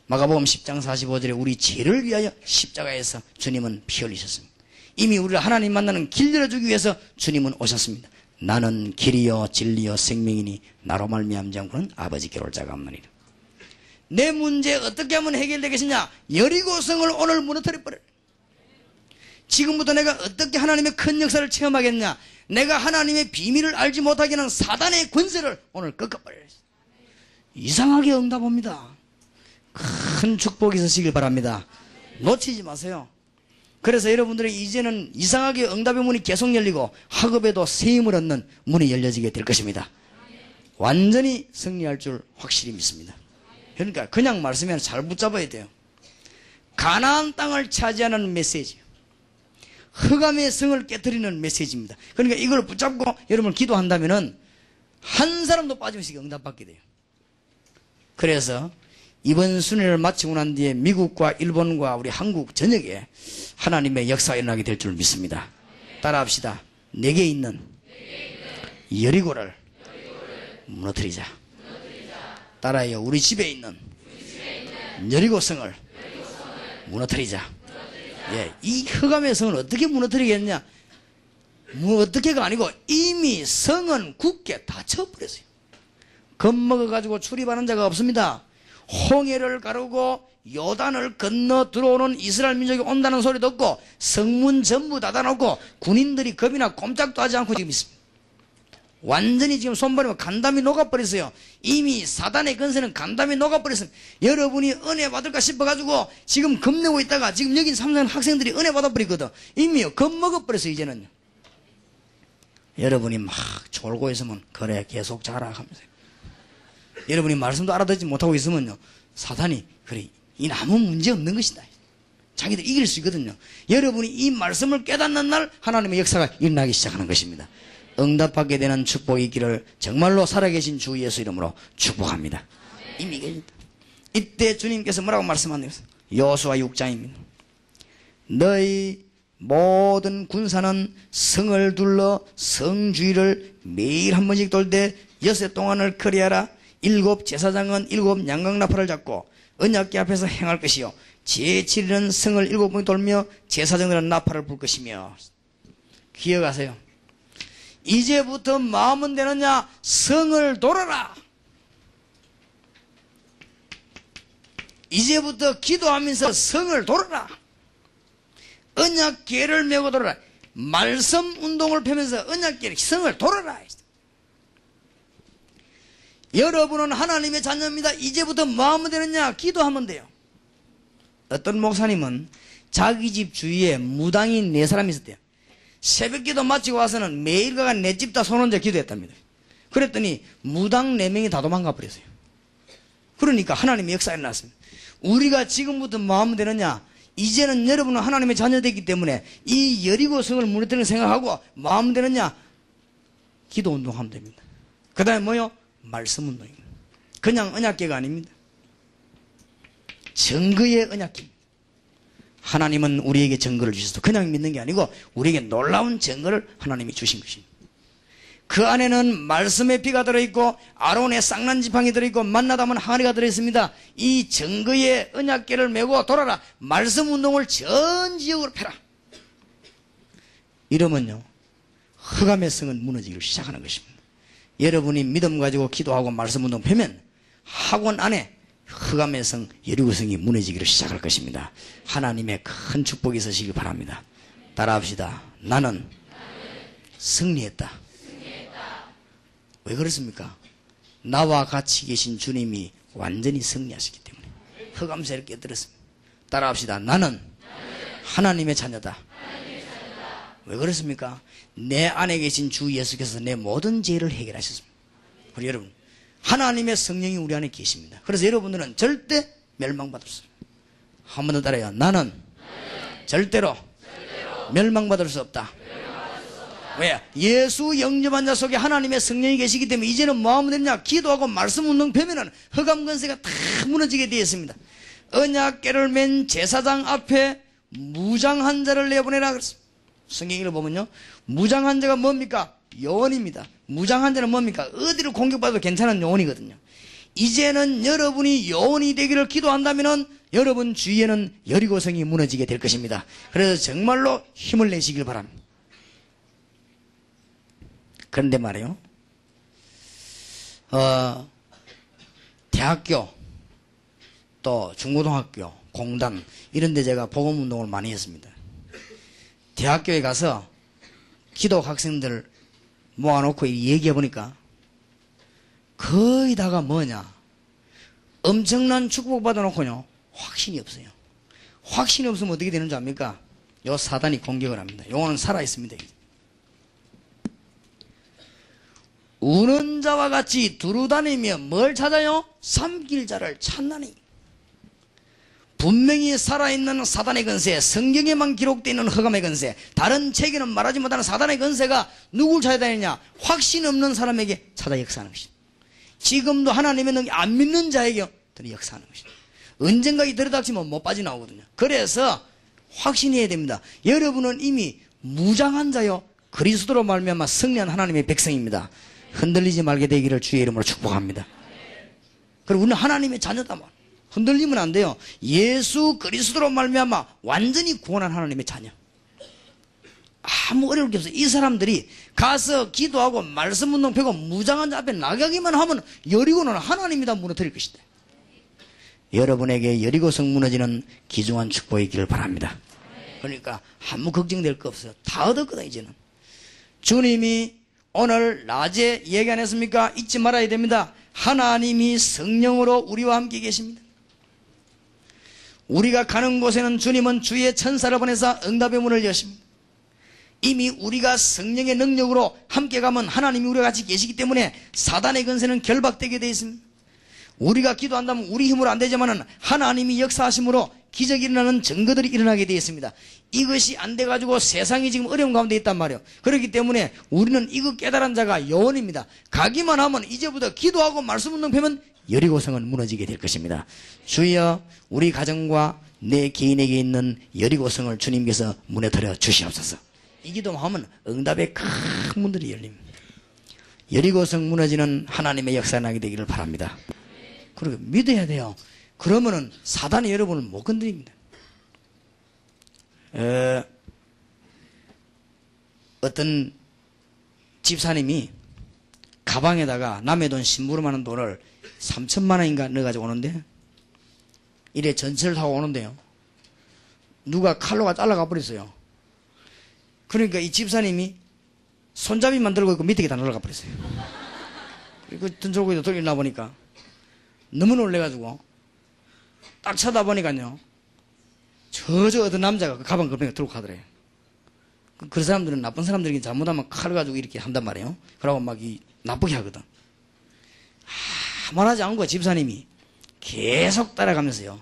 마가복음 10장 45절에 우리 죄를 위하여 십자가에서 주님은 피 흘리셨습니다. 이미 우리를 하나님 만나는 길 열어주기 위해서 주님은 오셨습니다. 나는 길이요 진리요 생명이니 나로 말미암지 않고는 아버지께로 올 자가 없느니라. 내 문제 어떻게 하면 해결되겠느냐? 여리고성을 오늘 무너뜨려버려. 지금부터 내가 어떻게 하나님의 큰 역사를 체험하겠냐? 내가 하나님의 비밀을 알지 못하게 하는 사단의 권세를 오늘 꺾어버려요. 이상하게 응답합니다. 큰 축복이 있으시길 바랍니다. 놓치지 마세요. 그래서 여러분들이 이제는 이상하게 응답의 문이 계속 열리고 학업에도 세임을 얻는 문이 열려지게 될 것입니다. 완전히 승리할 줄 확실히 믿습니다. 그러니까 그냥 말씀이 잘 붙잡아야 돼요. 가나안 땅을 차지하는 메시지, 흑암의 성을 깨뜨리는 메시지입니다. 그러니까 이걸 붙잡고 여러분 기도한다면은 한 사람도 빠짐없이 응답받게 돼요. 그래서 이번 순회를 마치고 난 뒤에 미국과 일본과 우리 한국 전역에 하나님의 역사가 일어나게 될 줄 믿습니다. 따라합시다. 내게 있는 여리고를 무너뜨리자. 따라해요. 우리 집에 있는 여리고성을 무너뜨리자. 예, 이 흑암의 성을 어떻게 무너뜨리겠냐? 뭐 어떻게가 아니고 이미 성은 굳게 닫혀버렸어요. 겁먹어가지고 출입하는 자가 없습니다. 홍해를 가르고 요단을 건너 들어오는 이스라엘 민족이 온다는 소리 듣고 성문 전부 닫아놓고 군인들이 겁이나 꼼짝도 하지 않고 지금 있습니다. 완전히 지금 손버리면 간담이 녹아버렸어요. 이미 사단의 건세는 간담이 녹아버렸습니다. 여러분이 은혜 받을까 싶어가지고 지금 겁내고 있다가 지금 여기 삼성 학생들이 은혜 받아버리거든. 이미요 겁먹어버렸어요. 이제는 여러분이 막 졸고 있으면 그래 계속 자라 하면서 여러분이 말씀도 알아듣지 못하고 있으면요 사단이 그래 이 남은 문제 없는 것이다. 자기들 이길 수 있거든요. 여러분이 이 말씀을 깨닫는 날 하나님의 역사가 일어나기 시작하는 것입니다. 응답받게 되는 축복이 있기를 정말로 살아계신 주 예수 이름으로 축복합니다. 이미 계신다. 이때 주님께서 뭐라고 말씀하네요? 여호수아 6장입니다. 너희 모든 군사는 성을 둘러 성주위를 매일 한 번씩 돌 때 6해 동안을 거리하라. 7 제사장은 7 양각나팔을 잡고 언약궤 앞에서 행할 것이요 제7일은 성을 7번 돌며 제사장들은 나팔을 불 것이며. 기억하세요. 이제부터 마음은 되느냐? 성을 돌아라. 이제부터 기도하면서 성을 돌아라. 언약궤를 메고 돌아라. 말씀 운동을 펴면서 언약궤를 성을 돌아라. 여러분은 하나님의 자녀입니다. 이제부터 마음은 되느냐? 기도하면 돼요. 어떤 목사님은 자기 집 주위에 무당이 4사람이 있었대요. 새벽기도 마치고 와서는 매일 가가 내 집 다 손 얹어 기도했답니다. 그랬더니 무당 4명이 다 도망가 버렸어요. 그러니까 하나님의 역사가 일어났습니다. 우리가 지금부터 마음은 되느냐? 이제는 여러분은 하나님의 자녀되기 때문에 이 여리고 성을 무너뜨리는 생각하고 마음은 되느냐? 기도 운동하면 됩니다. 그 다음에 뭐요? 말씀 운동입니다. 그냥 언약궤가 아닙니다. 증거의 언약궤입니다. 하나님은 우리에게 증거를 주셔서 그냥 믿는 게 아니고 우리에게 놀라운 증거를 하나님이 주신 것입니다. 그 안에는 말씀의 피가 들어있고 아론의 쌍난 지팡이 들어있고 만나다면 항아리가 들어있습니다. 이 증거의 언약궤를 메고 돌아라. 말씀 운동을 전 지역으로 펴라. 이러면요 흑암의 성은 무너지기를 시작하는 것입니다. 여러분이 믿음 가지고 기도하고 말씀 운동 펴면 학원 안에 흑암의 성 여리고성이 무너지기를 시작할 것입니다. 하나님의 큰 축복이 있으시기 바랍니다. 따라합시다. 나는 승리했다. 왜 그렇습니까? 나와 같이 계신 주님이 완전히 승리하시기 때문에 흑암세를 깨뜨렸습니다. 따라합시다. 나는 하나님의 자녀다. 왜 그렇습니까? 내 안에 계신 주 예수께서 내 모든 죄를 해결하셨습니다. 우리 여러분 하나님의 성령이 우리 안에 계십니다. 그래서 여러분들은 절대 멸망받을 수 없습니다. 한 번 더 따라해요. 나는 절대로 멸망받을 수 없다. 왜? 예수 영접한 자 속에 하나님의 성령이 계시기 때문에 이제는 뭐하면 되느냐? 기도하고 말씀 운동 펴면은 흑암 권세가 다 무너지게 되어 있습니다. 언약궤를 맨 제사장 앞에 무장한 자를 내보내라 그랬습니다. 성경을 보면요 무장한 자가 뭡니까? 요원입니다. 무장한 자는 뭡니까? 어디를 공격받아도 괜찮은 요원이거든요. 이제는 여러분이 요원이 되기를 기도한다면 여러분 주위에는 여리고성이 무너지게 될 것입니다. 그래서 정말로 힘을 내시길 바랍니다. 그런데 말이에요 대학교 또 중고등학교 공단 이런 데 제가 복음운동을 많이 했습니다. 대학교에 가서 기독 학생들 모아놓고 얘기해 보니까 거의 다가 뭐냐, 엄청난 축복 받아놓고요 확신이 없어요. 확신이 없으면 어떻게 되는 줄 압니까? 요 사단이 공격을 합니다. 요거는 살아있습니다. 우는 자와 같이 두루다니며 뭘 찾아요? 삼킬 자를 찾나니. 분명히 살아있는 사단의 건세, 성경에만 기록되어 있는 흑암의 건세, 다른 책에는 말하지 못하는 사단의 건세가 누굴 찾아다니냐? 확신 없는 사람에게 찾아 역사하는 것이다. 지금도 하나님의 능력 안 믿는 자에게 역사하는 것이다. 언젠가 이 들여닥치면 못 빠져나오거든요. 그래서 확신해야 됩니다. 여러분은 이미 무장한 자요 그리스도로 말미암아 승리한 하나님의 백성입니다. 흔들리지 말게 되기를 주의 이름으로 축복합니다. 그리고 우리는 하나님의 자녀다. 흔들리면 안 돼요. 예수 그리스도로 말미암아 완전히 구원한 하나님의 자녀. 아무 어려울 게 없어요. 이 사람들이 가서 기도하고 말씀 운동 펴고 무장한 자 앞에 나가기만 하면 여리고는 하나님이 다 무너뜨릴 것이다. 여러분에게 여리고성 무너지는 귀중한 축복이 있기를 바랍니다. 그러니까 아무 걱정될 거 없어요. 다 얻었거든 이제는. 주님이 오늘 낮에 얘기 안 했습니까? 잊지 말아야 됩니다. 하나님이 성령으로 우리와 함께 계십니다. 우리가 가는 곳에는 주님은 주의 천사를 보내서 응답의 문을 여십니다. 이미 우리가 성령의 능력으로 함께 가면 하나님이 우리와 같이 계시기 때문에 사단의 건세는 결박되게 되어 있습니다. 우리가 기도한다면 우리 힘으로 안 되지만은 하나님이 역사하심으로 기적이 일어나는 증거들이 일어나게 되어 있습니다. 이것이 안 돼가지고 세상이 지금 어려운 가운데 있단 말이에요. 그렇기 때문에 우리는 이거 깨달은 자가 요원입니다. 가기만 하면 이제부터 기도하고 말씀 운동 펴면 여리고성은 무너지게 될 것입니다. 주여 우리 가정과 내 개인에게 있는 여리고성을 주님께서 무너뜨려 주시옵소서. 이 기도만 하면 응답의 큰 문들이 열립니다. 여리고성 무너지는 하나님의 역사 나게 되기를 바랍니다. 그리고 믿어야 돼요. 그러면은 사단이 여러분을 못 건드립니다. 어떤 집사님이 가방에다가 남의 돈 심부름하는 돈을 3천만 원인가 넣어가지고 오는데 이래 전철을 타고 오는데요. 누가 칼로가 잘라가 버렸어요. 그러니까 이 집사님이 손잡이만 들고 있고 밑에 다 날아가 버렸어요. 그리고 전철고리도 돌리나 보니까 너무 놀래가지고 딱 쳐다보니까요. 저 어떤 남자가 그 가방 걸뱅이 들고 가더래요. 그 사람들은 나쁜 사람들이 잘못하면 칼 가지고 이렇게 한단 말이에요. 그러고 막 나쁘게 하거든. 말하지 않고 집사님이 계속 따라가면서요.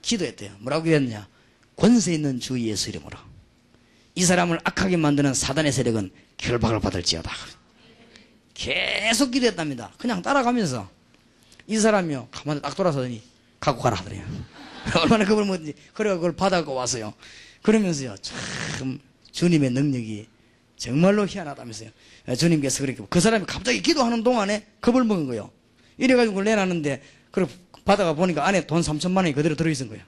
기도했대요. 뭐라고 기도했느냐. 권세 있는 주 예수 이름으로 이 사람을 악하게 만드는 사단의 세력은 결박을 받을지어다. 계속 기도했답니다. 그냥 따라가면서 이 사람이요 가만히 딱 돌아서더니 갖고 가라 하더래요. 얼마나 그걸 뭐든지 그래가 그걸 받아갖고 왔어요. 그러면서요 참 주님의 능력이 정말로 희한하다면서요. 주님께서 그렇게 그 사람이 갑자기 기도하는 동안에 겁을 먹은 거예요. 이래가지고 그걸 내놨는데 그걸 받아가 보니까 안에 돈 3천만 원이 그대로 들어있은 거예요.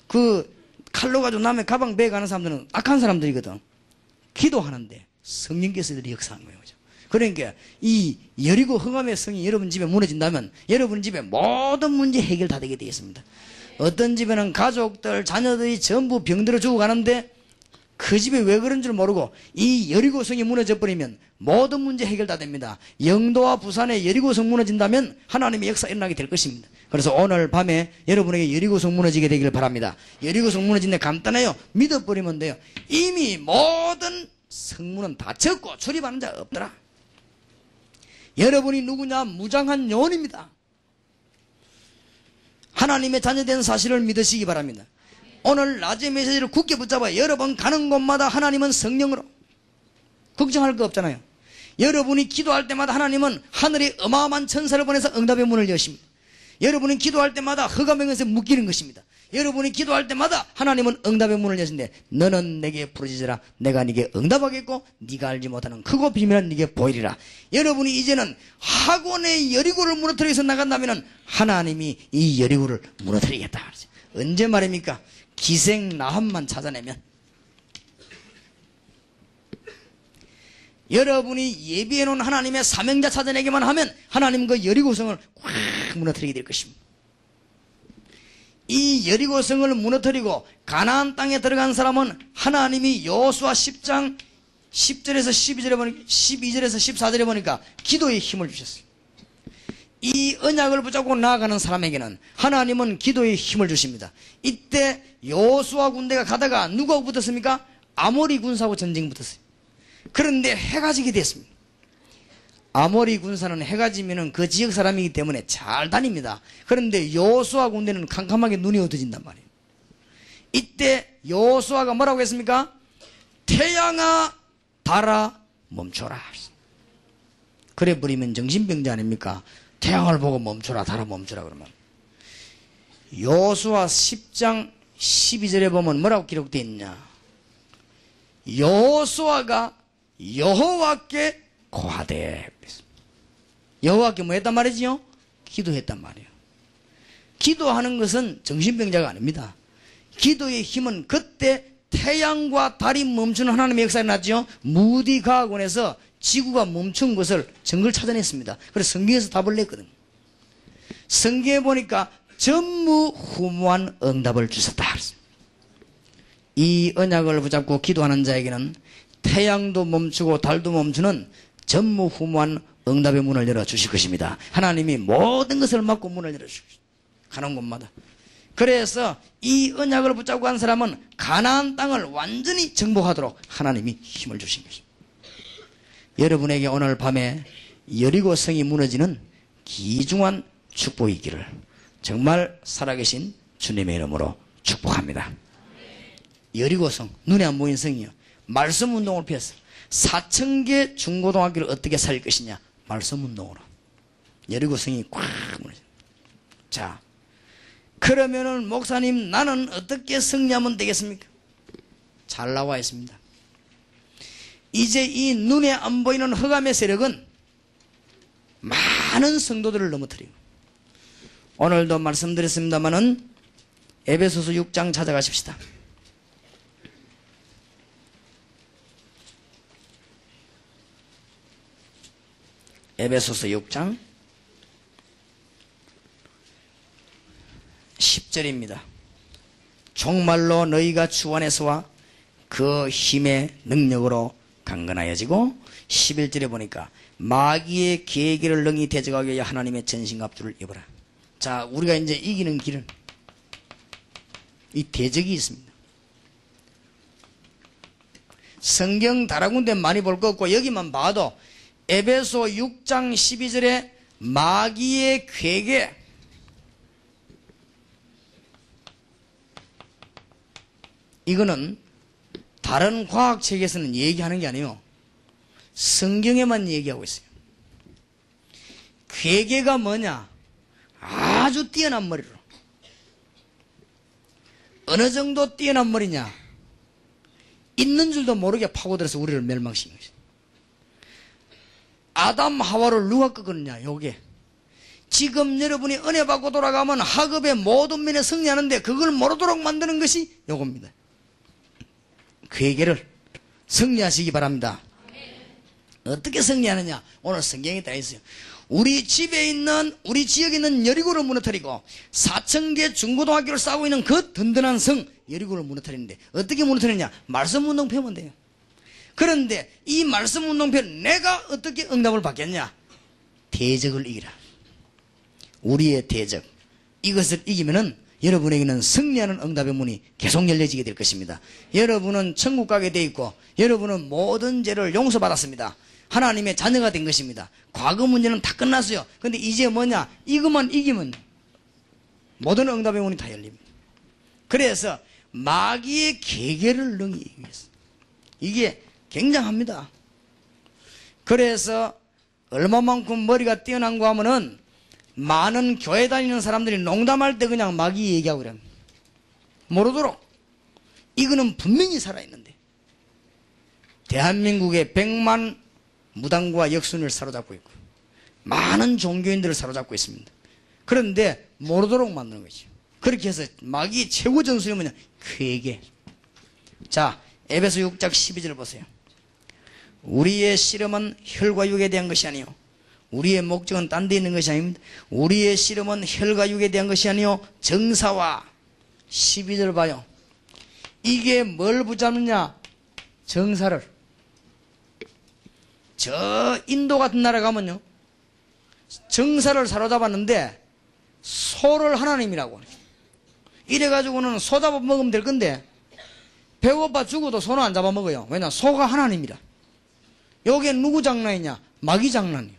그 칼로 가지고 남의 가방 베어 가는 사람들은 악한 사람들이거든. 기도하는데 성령께서 역사한 거예요. 그러니까 이 여리고 흑암의 성이 여러분 집에 무너진다면 여러분 집에 모든 문제 해결 다 되게 되어 있습니다. 어떤 집에는 가족들 자녀들이 전부 병들어 죽어가는데 그 집에 왜 그런 줄 모르고 이 여리고성이 무너져 버리면 모든 문제 해결 다 됩니다. 영도와 부산에 여리고성 무너진다면 하나님의 역사 일어나게 될 것입니다. 그래서 오늘 밤에 여러분에게 여리고성 무너지게 되기를 바랍니다. 여리고성 무너진데 간단해요. 믿어버리면 돼요. 이미 모든 성문은 닫혔고 출입하는 자가 없더라. 여러분이 누구냐? 무장한 요원입니다. 하나님의 자녀된 사실을 믿으시기 바랍니다. 오늘 낮의 메시지를 굳게 붙잡아요. 여러분 가는 곳마다 하나님은 성령으로 걱정할 거 없잖아요. 여러분이 기도할 때마다 하나님은 하늘에 어마어마한 천사를 보내서 응답의 문을 여십니다. 여러분이 기도할 때마다 흑암의 것에 묶이는 것입니다. 여러분이 기도할 때마다 하나님은 응답의 문을 여신데 너는 내게 부르짖으라 내가 네게 응답하겠고 네가 알지 못하는 크고 비밀한 네게 보이리라. 여러분이 이제는 학원의 여리고를 무너뜨려서 나간다면 하나님이 이 여리고를 무너뜨리겠다. 언제 말입니까? 기생나함만 찾아내면. 여러분이 예비해놓은 하나님의 사명자 찾아내기만 하면 하나님 그 여리고성을 꽉 무너뜨리게 될 것입니다. 이 여리고성을 무너뜨리고 가나안 땅에 들어간 사람은 하나님이 여호수아 10장 10절에서 12절에 보니까 12절에서 14절에 보니까 기도에 힘을 주셨어요. 이 언약을 붙잡고 나아가는 사람에게는 하나님은 기도에 힘을 주십니다. 이때 여호수아 군대가 가다가 누구하고 붙었습니까? 아모리 군사하고 전쟁 붙었어요. 그런데 해가 지게 됐습니다. 아모리 군사는 해가 지면은 그 지역 사람이기 때문에 잘 다닙니다. 그런데 여호수아 군대는 캄캄하게 눈이 어두워진단 말이에요. 이때 여호수아가 뭐라고 했습니까? 태양아 달아 멈춰라. 그래 버리면 정신병자 아닙니까? 태양을 보고 멈춰라 달아 멈춰라 그러면. 여호수아 10장 12절에 보면 뭐라고 기록되어 있냐? 여호수아가 여호와께 고하되. 여호와께 뭐 했단 말이지요? 기도했단 말이에요. 기도하는 것은 정신병자가 아닙니다. 기도의 힘은 그때 태양과 달이 멈추는 하나님의 역사가 났죠. 무디 과학원에서 지구가 멈춘 것을 증거를 찾아냈습니다. 그래서 성경에서 답을 냈거든요. 성경에 보니까 전무후무한 응답을 주셨다. 이 언약을 붙잡고 기도하는 자에게는 태양도 멈추고 달도 멈추는 전무후무한 응답의 문을 열어주실 것입니다. 하나님이 모든 것을 막고 문을 열어주실 것입니다. 가는 곳마다. 그래서 이 언약을 붙잡고 간 사람은 가나안 땅을 완전히 정복하도록 하나님이 힘을 주신 것입니다. 여러분에게 오늘 밤에 여리고 성이 무너지는 귀중한 축복이 있기를 정말 살아계신 주님의 이름으로 축복합니다. 여리고성, 눈에 안 보이는 성이요. 말씀 운동을 피했어요. 4,000개 중고등학교를 어떻게 살릴 것이냐? 말씀 운동으로. 여리고성이 꽉 무너집니다. 자, 그러면은 목사님 나는 어떻게 승리하면 되겠습니까? 잘 나와 있습니다. 이제 이 눈에 안 보이는 흑암의 세력은 많은 성도들을 넘어뜨리고, 오늘도 말씀드렸습니다마는 에베소서 6장 찾아가십시다. 에베소서 6장 10절입니다. 정말로 너희가 주 안에서와 그 힘의 능력으로 강건하여지고, 11절에 보니까 마귀의 계기를 능히 대적하기 위해 하나님의 전신갑주를 입어라. 자, 우리가 이제 이기는 길은 이 대적이 있습니다. 성경 다른 군데 많이 볼 거 없고 여기만 봐도 에베소 6장 12절에 마귀의 괴계, 이거는 다른 과학책에서는 얘기하는 게 아니에요. 성경에만 얘기하고 있어요. 괴계가 뭐냐? 아주 뛰어난 머리로. 어느 정도 뛰어난 머리냐? 있는 줄도 모르게 파고들어서 우리를 멸망시킨 것이죠. 아담 하와를 누가 끄거든요? 요게. 지금 여러분이 은혜 받고 돌아가면 학업의 모든 면에 승리하는데 그걸 모르도록 만드는 것이 요겁니다. 괴계를 승리하시기 바랍니다. 어떻게 승리하느냐? 오늘 성경에 다 있어요. 우리 집에 있는, 우리 지역에 있는 여리고를 무너뜨리고 4,000개 중고등학교를 쌓고 있는 그 든든한 성 여리고를 무너뜨리는데 어떻게 무너뜨리느냐? 말씀 운동 펴면 돼요. 그런데 이 말씀 운동표 내가 어떻게 응답을 받겠냐? 대적을 이기라. 우리의 대적, 이것을 이기면은 여러분에게는 승리하는 응답의 문이 계속 열려지게 될 것입니다. 여러분은 천국 가게 돼 있고 여러분은 모든 죄를 용서받았습니다. 하나님의 자녀가 된 것입니다. 과거 문제는 다 끝났어요. 근데 이제 뭐냐? 이것만 이기면 모든 응답의 문이 다 열립니다. 그래서 마귀의 계계를 능히 이기기 위해서, 이게 굉장합니다. 그래서 얼마만큼 머리가 뛰어난가 하면은 많은 교회 다니는 사람들이 농담할 때 그냥 마귀 얘기하고 그래요. 모르도록. 이거는 분명히 살아있는데 대한민국의 100만 무당과 역순을 사로잡고 있고 많은 종교인들을 사로잡고 있습니다. 그런데 모르도록 만드는 거죠. 그렇게 해서 마귀의 최고 전술이 뭐냐? 괴계. 자, 에베소 6장 12절 보세요. 우리의 씨름은 혈과 육에 대한 것이 아니요, 우리의 목적은 딴 데 있는 것이 아닙니다. 우리의 씨름은 혈과 육에 대한 것이 아니요 정사와. 12절 봐요. 이게 뭘 붙잡느냐? 정사를. 저 인도 같은 나라 가면요, 정사를 사로잡았는데 소를 하나님이라고 이래가지고는 소 잡아먹으면 될 건데 배고파 죽어도 소는 안 잡아먹어요. 왜냐? 소가 하나님이라. 여기에 누구 장난이냐? 마귀 장난이에요.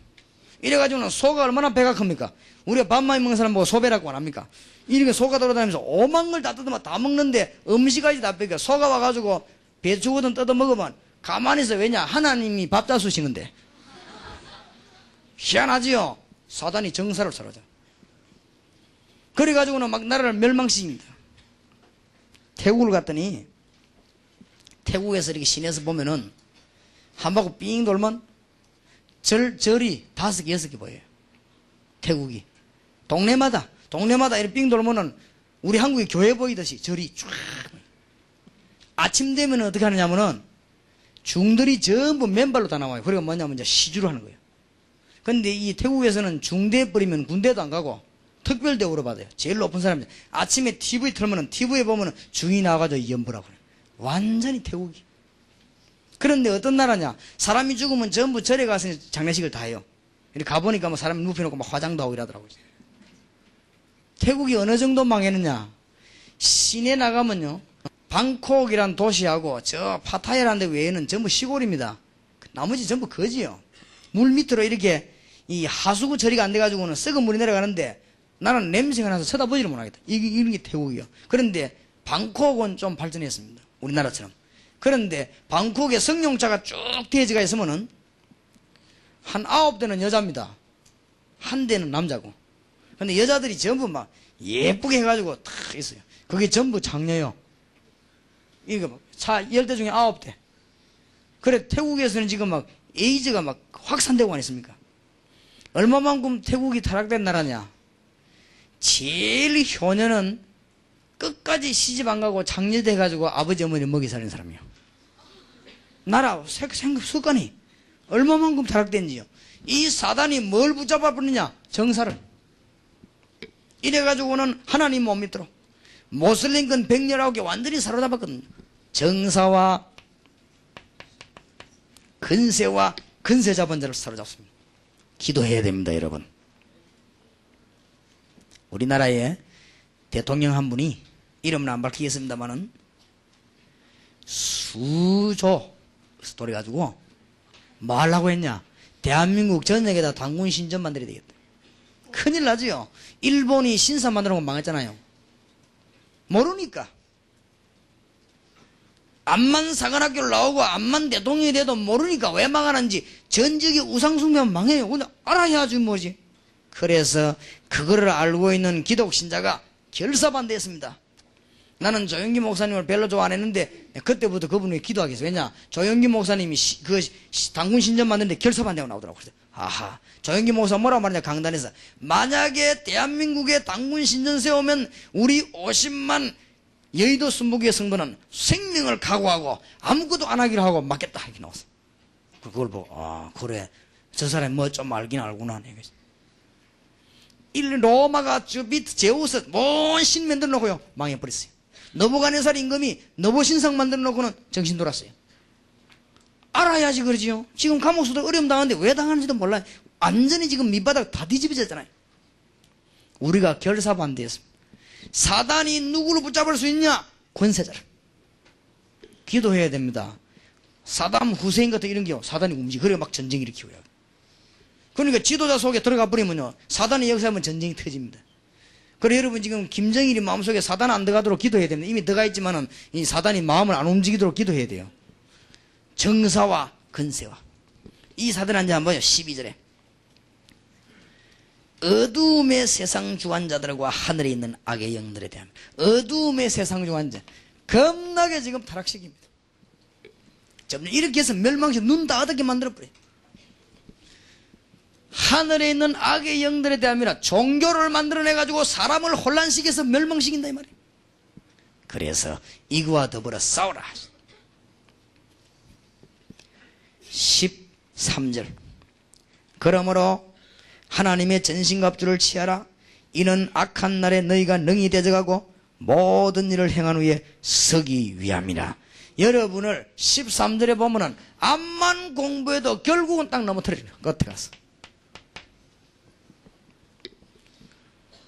이래가지고는 소가 얼마나 배가 큽니까? 우리가 밥 많이 먹는 사람 보고 소배라고 안 합니까? 이렇게 소가 돌아다니면서 오만 걸 다 뜯으면 다 먹는데 음식까지 다 뺏겨. 소가 와가지고 배 죽어든 뜯어먹으면 가만히 있어. 왜냐? 하나님이 밥 잡수시는데. 희한하지요? 사단이 정사를 사로잡아. 그래가지고는 막 나라를 멸망시킵니다. 태국을 갔더니 태국에서 이렇게 시내에서 보면은 한 바퀴 삥 돌면 절이 5개, 6개 보여요. 태국이. 동네마다 이렇게 삥 돌면은 우리 한국의 교회 보이듯이 절이 쫙. 아침 되면 어떻게 하느냐면은 중들이 전부 맨발로 다 나와요. 그리고 뭐냐면 이제 시주를 하는 거예요. 근데 이 태국에서는 중대 버리면 군대도 안 가고 특별 대우를 받아요. 제일 높은 사람들. 아침에 TV 틀면은 TV에 보면은 중이 나와가지고 연보라고 그래요. 완전히 태국이. 그런데 어떤 나라냐? 사람이 죽으면 전부 절에 가서 장례식을 다 해요. 이렇게 가보니까 뭐 사람이 눕혀놓고 막 화장도 하고 이러더라고요. 태국이 어느 정도 망했느냐? 시내 나가면요, 방콕이란 도시하고 저 파타야라는 데 외에는 전부 시골입니다. 나머지 전부 거지요. 물 밑으로 이렇게 이 하수구 처리가 안 돼가지고는 썩은 물이 내려가는데 나는 냄새가 나서 쳐다보지를 못하겠다. 이런 게 태국이요. 그런데 방콕은 좀 발전했습니다. 우리나라처럼. 그런데 방콕에 성룡차가 쭉 대지가 있으면은 한 9대는 여자입니다. 한 대는 남자고. 근데 여자들이 전부 막 예쁘게 해가지고 탁 있어요. 그게 전부 장녀요. 이거 막 차 10대 중에 9대. 그래 태국에서는 지금 막 에이즈가 막 확산되고 안 있습니까? 얼마만큼 태국이 타락된 나라냐? 제일 효녀는 끝까지 시집 안 가고 장녀돼 가지고 아버지 어머니 먹이 사는 사람이요. 나라 습관이 얼마만큼 타락된지요. 이 사단이 뭘 붙잡아 버리냐? 정사를. 이래가지고는 하나님 못 믿도록 모슬림권 119개 완전히 사로잡았거든요. 정사와 근세와 근세 잡은 자를 사로잡습니다. 기도해야 됩니다, 여러분. 우리나라에 대통령 한 분이 이름은 안 밝히겠습니다만은 수조 돌아가지고 뭐 하려고 했냐? 대한민국 전역에다 당군 신전 만들어야 되겠다. 큰일 나지요. 일본이 신사 만들어 놓고 망했잖아요. 모르니까. 암만 사관학교를 나오고 암만 대통령이 돼도 모르니까 왜 망하는지 전적이 우상숭배하면 망해요. 근데 알아야지 뭐지. 그래서 그거를 알고 있는 기독신자가 결사반대했습니다. 나는 조영기 목사님을 별로 좋아 안 했는데 그때부터 그분이 기도하겠어요. 왜냐? 조영기 목사님이 당군 신전 만드는데 결사반대하고 나오더라고요. 그래서 아하, 조영기 목사 뭐라고 말하냐 강단에서 만약에 대한민국에 당군 신전 세우면 우리 50만 여의도 순복의 성도는 생명을 각오하고 아무것도 안 하기로 하고 맞겠다 이렇게 나왔어. 그걸 보고 아 그래 저 사람이 뭐 좀 알긴 알구나. 이 로마가 저 밑 제우스 뭔 신 만들어 놓고요 망해버렸어요. 너부갓네살 임금이 너보신상 만들어 놓고는 정신 돌았어요. 알아야지 그러지요. 지금 감옥수도 어려움 당하는데 왜 당하는지도 몰라요. 완전히 지금 밑바닥 다 뒤집어졌잖아요. 우리가 결사반대했습니다. 사단이 누구를 붙잡을 수 있냐? 권세자를. 기도해야 됩니다. 사담 후세인 같은 이런 게 사단이 움직여. 그래 막 전쟁 일으키고요. 그러니까 지도자 속에 들어가 버리면요 사단의 역사하면 전쟁이 터집니다. 그래 여러분 지금 김정일이 마음속에 사단 안 들어가도록 기도해야 됩니다. 이미 들어가 있지만은 이 사단이 마음을 안 움직이도록 기도해야 돼요. 정사와 근세와 이 사단 한자 한번 12절에 어두움의 세상 주관자들과 하늘에 있는 악의 영들에 대한 어두움의 세상 주관자 겁나게 지금 타락시킵니다. 이렇게 해서 멸망시 눈 다 어둡게 만들어버려요. 하늘에 있는 악의 영들에 대함이라 종교를 만들어내가지고 사람을 혼란시켜서 멸망시킨다 이 말이에요. 그래서 이거와 더불어 싸우라. 13절 그러므로 하나님의 전신갑주를 취하라. 이는 악한 날에 너희가 능히 대적하고 모든 일을 행한 후에 서기 위함이라. 여러분을 13절에 보면은 암만 공부해도 결국은 딱 넘어뜨리는 끝에 가서.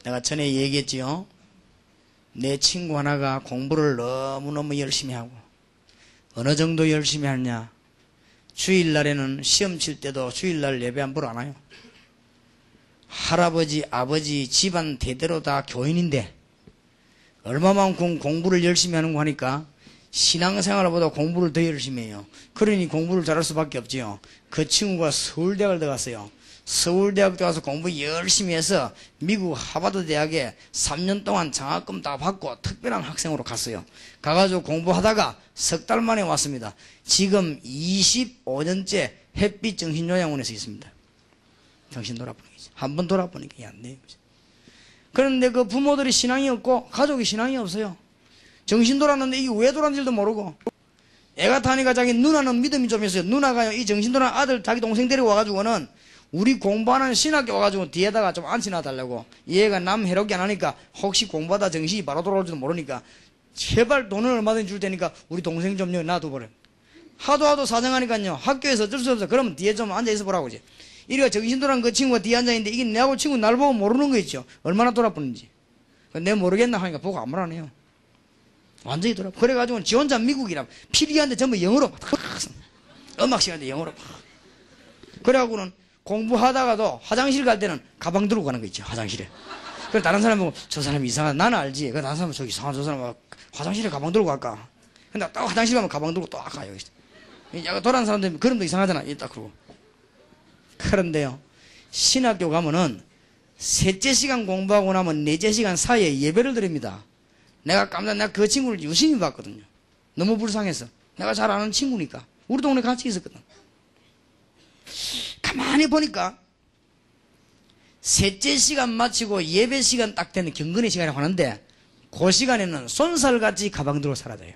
내가 전에 얘기했지요. 내 친구 하나가 공부를 너무너무 열심히 하고 어느 정도 열심히 하냐. 주일날에는 시험 칠 때도 주일날 예배 함부로 안 와요. 할아버지, 아버지 집안 대대로 다 교인인데 얼마만큼 공부를 열심히 하는 거 하니까 신앙생활보다 공부를 더 열심히 해요. 그러니 공부를 잘할 수밖에 없지요. 그 친구가 서울대학을 들어갔어요. 서울대학 들어가서 공부 열심히 해서 미국 하버드 대학에 3년 동안 장학금 다 받고 특별한 학생으로 갔어요. 가가지고 공부하다가 석 달 만에 왔습니다. 지금 25년째 햇빛 정신요양원에서 있습니다. 정신 돌아보는 거지. 한번 돌아보니까 이게 안 돼요. 그런데 그 부모들이 신앙이 없고 가족이 신앙이 없어요. 정신 돌았는데 이게 왜 돌았는지도 모르고 애가 타니까 자기 누나는 믿음이 좀 있어요. 누나가 이 정신 돌아 아들 자기 동생 데리고 와가지고는 우리 공부하는 신학교 와가지고 뒤에다가 좀 앉혀놔 달라고. 얘가 남 해롭게 안 하니까 혹시 공부하다 정신이 바로 돌아올지도 모르니까 제발 돈을 얼마든지 줄 테니까 우리 동생 좀 여기 놔둬버려. 하도 사정하니까요. 학교에서 어쩔 수 없어. 그러면 뒤에 좀 앉아있어 보라고 이제. 이리가 정신 돌아온 그 친구가 뒤에 앉아있는데 이게 내하고 친구 날 보고 모르는 거 있죠. 얼마나 돌아보는지. 내가 모르겠나 하니까 보고 아무나 안 해요. 완전히 돌아. 그래가지고 지 혼자 미국이라 필기하는데 전부 영어로 음악 시간에 영어로 그래갖고는 공부하다가도 화장실 갈 때는 가방 들고 가는 거 있죠. 화장실에. 그래 다른 사람 보고 저 사람 이상하다. 나는 알지. 그 다른 사람은 저기 이상한 저 사람 화장실에 가방 들고 갈까. 근데 딱 화장실 가면 가방 들고 또 가요. 약간 돌아는 사람들 그럼도 이상하잖아. 딱 그러고. 그런데요. 신학교 가면은 셋째 시간 공부하고 나면 넷째 시간 사이에 예배를 드립니다. 내가 그 친구를 유심히 봤거든요. 너무 불쌍해서. 내가 잘 아는 친구니까. 우리 동네 같이 있었거든. 가만히 보니까 셋째 시간 마치고 예배 시간 딱 되는 경건의 시간이라고 하는데 그 시간에는 손살같이 가방 들고 사라져요.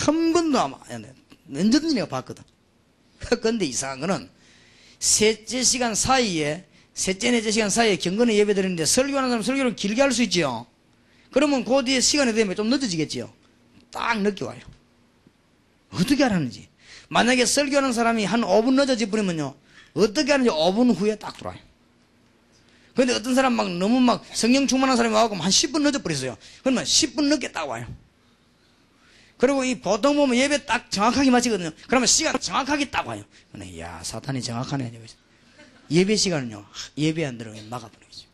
한 번도 아마 언제든지 내가 봤거든. 그런데 이상한 거는 셋째 시간 사이에 셋째 넷째 시간 사이에 경건의 예배 드리는데 설교하는 사람 설교를 길게 할 수 있지요. 그러면 그 뒤에 시간이 되면 좀 늦어지겠지요. 딱 늦게 와요. 어떻게 하라는지. 만약에 설교하는 사람이 한 5분 늦어지 버리면요. 어떻게 하는지 5분 후에 딱 들어와요. 그런데 어떤 사람 막 너무 막 성령 충만한 사람이 와서 한 10분 늦어버렸어요. 그러면 10분 늦게 딱 와요. 그리고 이 보통 보면 예배 딱 정확하게 마치거든요. 그러면 시간 정확하게 딱 와요. 그러면 야 사탄이 정확하네. 예배 시간은요. 예배 안 들어가면 막아버리죠.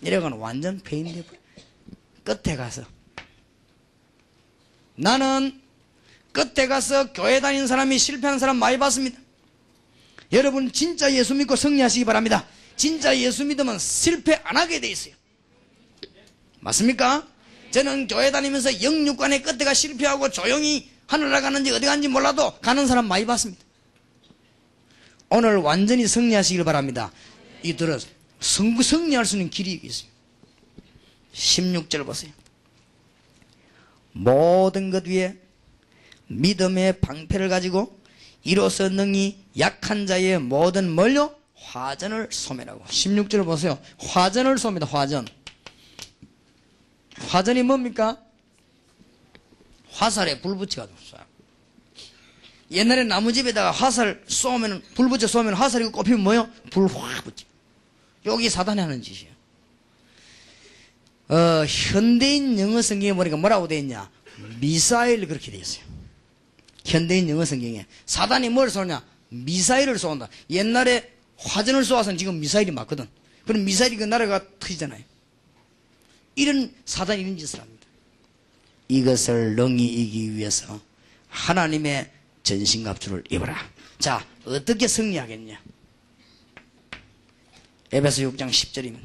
이래가는 완전 페인돼 버려요. 끝에 가서 나는 끝에 가서 교회 다니는 사람이 실패하는 사람 많이 봤습니다. 여러분 진짜 예수 믿고 승리하시기 바랍니다. 진짜 예수 믿으면 실패 안 하게 돼 있어요. 맞습니까? 저는 교회 다니면서 영육간에 끝에가 실패하고 조용히 하늘나라 가는지 어디 가는지 몰라도 가는 사람 많이 봤습니다. 오늘 완전히 승리하시길 바랍니다. 이들은 승리할 수 있는 길이 있어요. 16절 보세요. 모든 것 위에 믿음의 방패를 가지고 이로써 능히 약한 자의 모든 뭘요? 화전을 소멸하고. 16절 보세요. 화전을 쏩니다. 화전. 화전이 뭡니까? 화살에 불 붙여가지고 쏴요. 옛날에 나무집에다가 화살 쏘면 불 붙여 쏘면 화살이 꼽히면 뭐요? 불 확 붙여. 여기 사단이 하는 짓이에요. 현대인 영어 성경에 보니까 뭐라고 되어 있냐? 미사일 그렇게 되어 있어요. 현대인 영어 성경에. 사단이 뭘 쏘냐? 미사일을 쏜다. 옛날에 화전을 쏘아서는 지금 미사일이 맞거든. 그럼 미사일이 그 나라가 터지잖아요. 이런 사단이 이런 짓을 합니다. 이것을 능히 이기기 위해서 하나님의 전신갑주를 입어라. 자, 어떻게 승리하겠냐? 에베소 6장 10절이면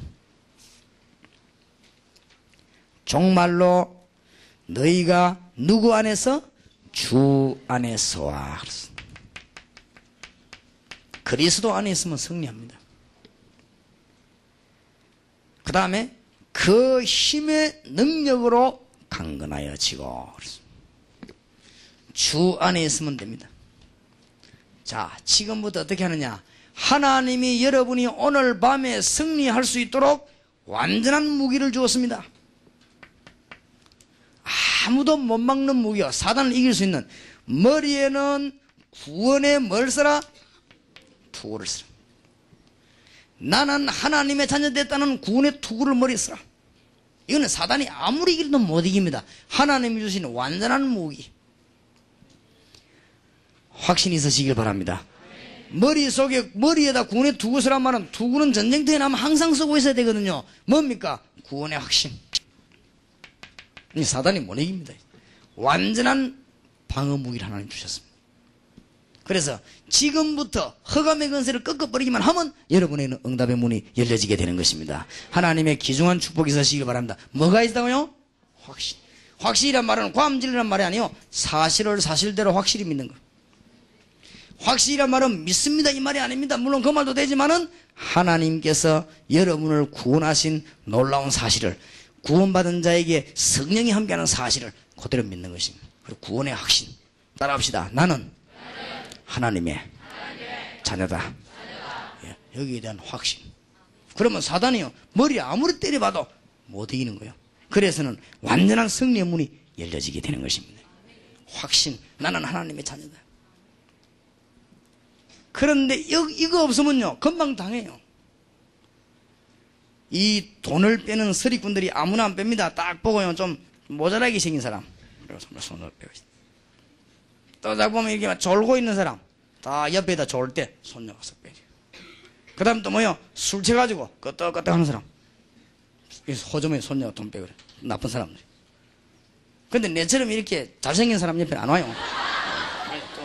정말로 너희가 누구 안에서? 주 안에서와. 그리스도 안에 있으면 승리합니다. 그 다음에 그 힘의 능력으로 강건하여 지고. 주 안에 있으면 됩니다. 자, 지금부터 어떻게 하느냐? 하나님이 여러분이 오늘 밤에 승리할 수 있도록 완전한 무기를 주었습니다. 아무도 못 막는 무기요. 사단을 이길 수 있는 머리에는 구원의 뭘 써라? 투구를 쓰라. 나는 하나님의 자녀 됐다는 구원의 투구를 머리에 쓰라. 이거는 사단이 아무리 이기도 못 이깁니다. 하나님이 주신 완전한 무기. 확신이 있으시길 바랍니다. 머리에다 구원의 투구 쓰란 말은, 투구는 전쟁터에 나면 항상 쓰고 있어야 되거든요. 뭡니까? 구원의 확신. 이 사단이 못 이깁니다. 완전한 방어 무기를 하나님 주셨습니다. 그래서 지금부터 흑암의 권세를 꺾어버리기만 하면 여러분에게는 응답의 문이 열려지게 되는 것입니다. 하나님의 귀중한 축복이 있으시길 바랍니다. 뭐가 있다고요? 확신. 확실이란 말은 과음질이란 말이 아니요, 사실을 사실대로 확실히 믿는 것. 확실이란 말은 믿습니다 이 말이 아닙니다. 물론 그 말도 되지만은 하나님께서 여러분을 구원하신 놀라운 사실을, 구원받은 자에게 성령이 함께하는 사실을 그대로 믿는 것입니다. 그리고 구원의 확신. 따라합시다. 나는 하나님의 자녀다. 예, 여기에 대한 확신. 그러면 사단이요, 머리 아무리 때려봐도 못 이기는 거예요. 그래서는 완전한 승리의 문이 열려지게 되는 것입니다. 확신. 나는 하나님의 자녀다. 그런데 이거 없으면요, 금방 당해요. 이 돈을 빼는 서리꾼들이 아무나 안 뺍니다. 딱 보고요, 좀 모자라게 생긴 사람. 손을 빼고 있어요. 또 딱 보면 이렇게 막 졸고 있는 사람, 다 옆에다 졸 때 손녀가 쏙 빼죠. 그 다음 또 뭐요? 술 취해가지고 끄떡끄떡 하는 사람. 호점에 손녀가 돈 빼고 그래. 나쁜 사람들. 근데 내처럼 이렇게 잘생긴 사람 옆에 안 와요.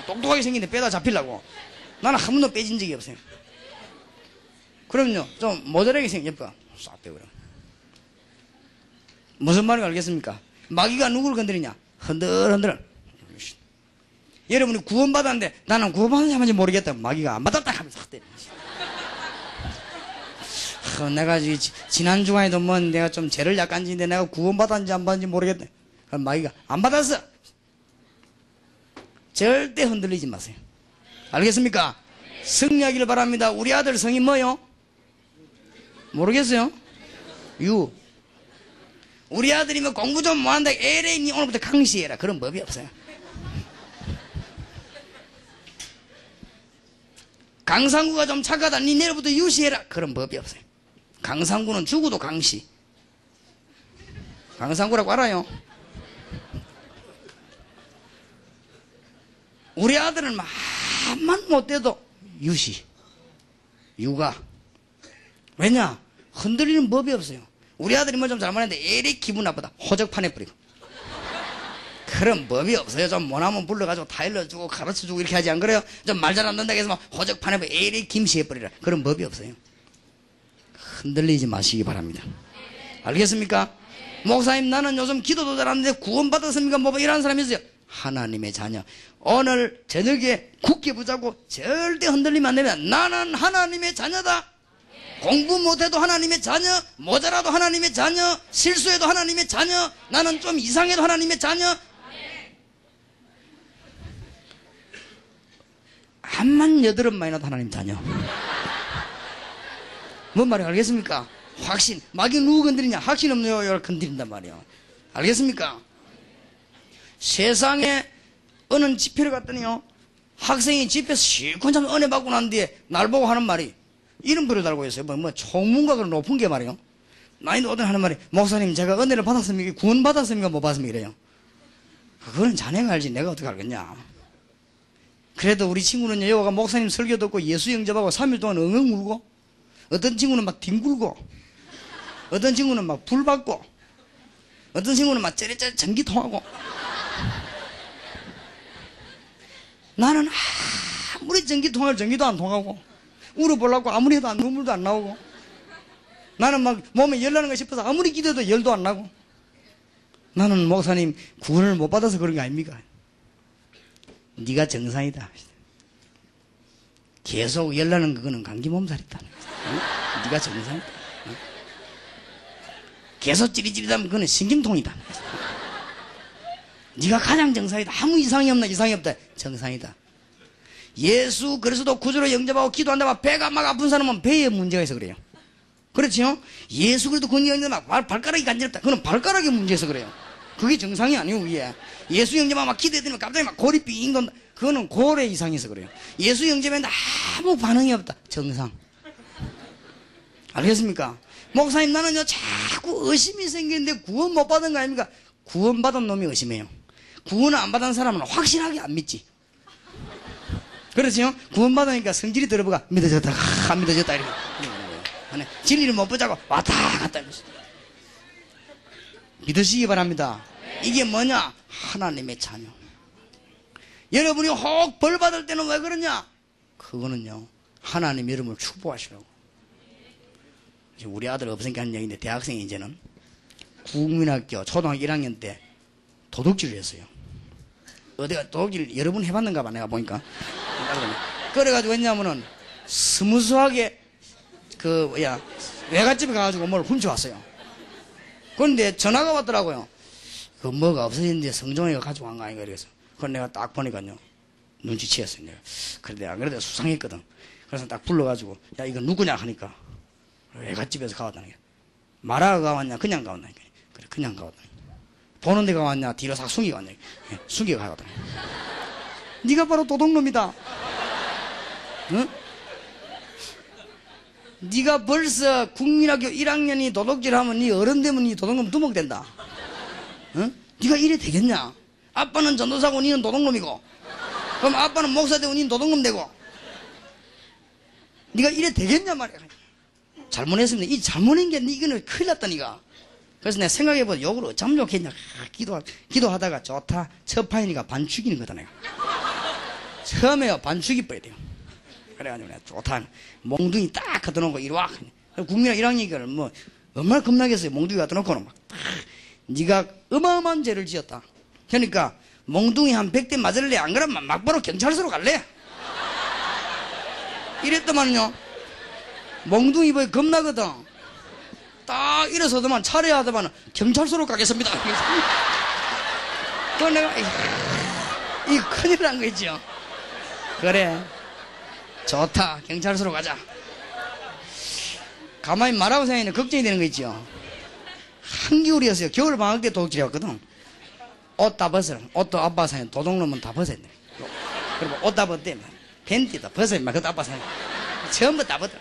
똑똑하게 생긴데 빼다 잡히려고. 나는 한 번도 빼진 적이 없어요. 그럼요, 좀 모자라게 생긴 옆에 싹 빼고 그래. 무슨 말인지 알겠습니까? 마귀가 누구를 건드리냐? 흔들흔들. 여러분이 구원받았는데 나는 구원받았는지 한번지 모르겠다. 마귀가 안 받았다 하면서 확 때려. 내가 지난 주간에도 뭐 내가 좀 죄를 약간 지는데 내가 구원받았는지 안 받았는지 모르겠다. 그럼 마귀가 안 받았어. 절대 흔들리지 마세요. 알겠습니까? 승리하기를 바랍니다. 우리 아들 성이 뭐요? 모르겠어요? 유. 우리 아들이면 공부 좀 못한다. 에레이 니 오늘부터 강시해라. 그런 법이 없어요. 강상구가 좀 착하다. 니 내일부터 유시해라. 그런 법이 없어요. 강상구는 죽어도 강시. 강상구라고 알아요? 우리 아들은 만만 못돼도 유시. 유가. 왜냐? 흔들리는 법이 없어요. 우리 아들이 뭐 좀 잘못했는데 에리 기분 나쁘다. 호적판에 뿌리고. 그런 법이 없어요. 좀 못하면 불러가지고 타일러주고 가르쳐주고 이렇게 하지 안 그래요? 좀 말 잘 안 된다고 해서 막 호적판에 에리 김시해버리라. 그런 법이 없어요. 흔들리지 마시기 바랍니다. 알겠습니까? 목사님, 나는 요즘 기도도 잘하는데 구원받았습니까? 뭐 이런 사람이 있어요. 하나님의 자녀. 오늘 저녁에 굳게 붙잡고 절대 흔들리면 안 됩니다. 나는 하나님의 자녀다. 공부 못해도 하나님의 자녀, 모자라도 하나님의 자녀, 실수해도 하나님의 자녀, 나는 좀 이상해도 하나님의 자녀. 한만 여드름 많이 나도 하나님 자녀. 뭔 말이에요? 알겠습니까? 확신. 마귀 누구 건드리냐? 확신 없는 요를 건드린단 말이에요. 알겠습니까? 세상에 어느 집회를 갔더니요, 학생이 집회에서 실컷 은혜 받고 난 뒤에 날 보고 하는 말이 이런 글을 달고 있어요. 총문각을 높은 게 말이에요. 나이도 어떤 하는 말이, 목사님 제가 은혜를 받았습니까? 구원 받았습니까? 못 받았습니까? 이래요. 그거는 자네가 알지 내가 어떻게 알겠냐. 그래도 우리 친구는 여호가 목사님 설교 듣고 예수 영접하고 3일 동안 엉엉 울고, 어떤 친구는 막 뒹굴고, 어떤 친구는 막 불 받고, 어떤 친구는 막 쩌리쩌리 전기 통하고. 나는 아무리 전기 통할 전기도 안 통하고, 울어보려고 아무리 해도 눈물도 안 나오고, 나는 막 몸에 열 나는 거 싶어서 아무리 기도해도 열도 안 나고. 나는 목사님 구원을 못 받아서 그런 게 아닙니까? 네가 정상이다. 계속 열 나는 그거는 감기 몸살이다. 응? 네가 정상이다. 응? 계속 찌릿찌릿하면 그거는 신경통이다. 네가 가장 정상이다. 아무 이상이 없나? 이상이 없다. 정상이다. 예수 그리스도 구주로 영접하고 기도한다고 배가 막 아픈 사람은 배에 문제가 있어 그래요. 그렇죠? 예수 그리스도 구주로 영접하고 발가락이 간지럽다. 그건 발가락에 문제가 있어 그래요. 그게 정상이 아니고, 그게. 예수 영접하면 막 기도했더니 갑자기 막 골이 삥 돈다. 그거는 고래 이상해서 그래요. 예수 영접에 아무 반응이 없다. 정상. 알겠습니까? 목사님, 나는요, 자꾸 의심이 생기는데 구원 못 받은 거 아닙니까? 구원 받은 놈이 의심해요. 구원을 안 받은 사람은 확실하게 안 믿지. 그렇죠? 구원 받으니까 성질이 들어보가 믿어졌다, 안 믿어졌다, 이렇게. 진리를 못 보자고 왔다 갔다 이러면서. 믿으시기 바랍니다. 이게 뭐냐? 하나님의 자녀. 여러분이 혹 벌 받을 때는 왜 그러냐? 그거는요, 하나님 이름을 축복하시라고. 우리 아들 없으니까 하는 얘기인데, 대학생이 이제는 국민학교 초등학교 1학년 때 도둑질을 했어요. 어디가 도둑질 여러 번 해봤는가 봐, 내가 보니까. 그래가지고 했냐면은 스무스하게 외갓집에 가가지고 뭘 훔쳐왔어요. 그런데 전화가 왔더라고요. 그 뭐가 없어졌는데 성종이가 가지고 간 거 아닌가 이래서. 그걸 내가 딱 보니까요, 눈치채었어요. 내가. 그래 내가 그래도 수상했거든. 그래서 딱 불러가지고, 야 이거 누구냐 하니까 외갓집에서 가왔다는 게. 말하고 가왔냐 그냥 가왔다니까. 그래 그냥 가왔다니까. 보는 데가 왔냐 뒤로 싹 숨기고 왔냐. 숨기고 가왔다니까. 네가 바로 도둑놈이다. 응? 네가 벌써 국민학교 1학년이 도둑질하면 네 어른 되면 네 도둑놈 두목된다. 응? 네가 이래 되겠냐? 아빠는 전도사고 니는 도둑놈이고, 그럼 아빠는 목사 되고 니는 도둑놈 되고, 네가 이래 되겠냐 말이야. 잘못했습니다. 이 잘못한 게 이거는 큰일 났다 니가. 그래서 내가 생각해보자. 욕을 어쩌면 좋겠냐. 기도하다가 좋다. 첫 판이니까 반 죽이는 거다 내가. 처음에요 반 죽이버려야 돼요. 그래가지고 내가 좋다. 몽둥이 딱 갖다 놓고 이리 와. 국민학 1학년이니까 뭐 얼마나 겁나겠어요. 몽둥이 갖다 놓고는 막. 네가 어마어마한 죄를 지었다. 그러니까 몽둥이 한 100대 맞을래? 안 그러면 막바로 경찰서로 갈래? 이랬더만요, 몽둥이 보이 겁나거든. 딱 일어서더만 차례 하더만 경찰서로 가겠습니다. 그 내가 이 큰일 난 거 있죠. 그래 좋다, 경찰서로 가자. 가만히 말하고 생각하면 걱정이 되는 거 있죠. 한겨울이었어요. 겨울 방학 때 도둑질이었거든. 옷 다 벗어. 옷도 아빠 사요. 도둑놈은 다 벗어야 돼. 그리고 옷 다 벗대. 팬티도 벗어야 돼. 그것도 아빠 사요. 전부 다 벗어.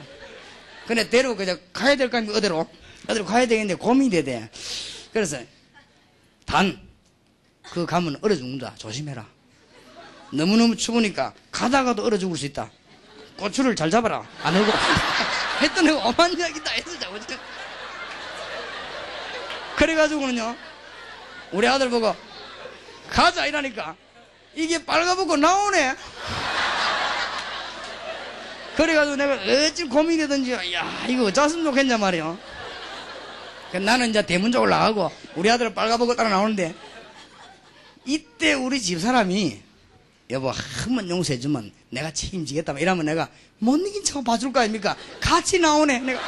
근데 데리고 그냥 가야 될까 하면 어디로 가야 되겠는데 고민이 돼. 그래서 그 가면 얼어 죽는다. 조심해라. 너무너무 추우니까 가다가도 얼어 죽을 수 있다. 고추를 잘 잡아라. 안 얼고. 했더니 오만 이야기다 해서 자고. 그래가지고는요, 우리 아들 보고 가자 이러니까 이게 빨가벗고 나오네. 그래가지고 내가 어찌 고민이든지, 야 이거 어쩌으면 좋겠냐 말이야. 나는 이제 대문 쪽으로 나가고 우리 아들은 빨가벗고 따라 나오는데, 이때 우리 집사람이 여보 한 번 용서해주면 내가 책임지겠다 이러면 내가 못 이긴 척 봐줄 거 아닙니까? 같이 나오네. 내가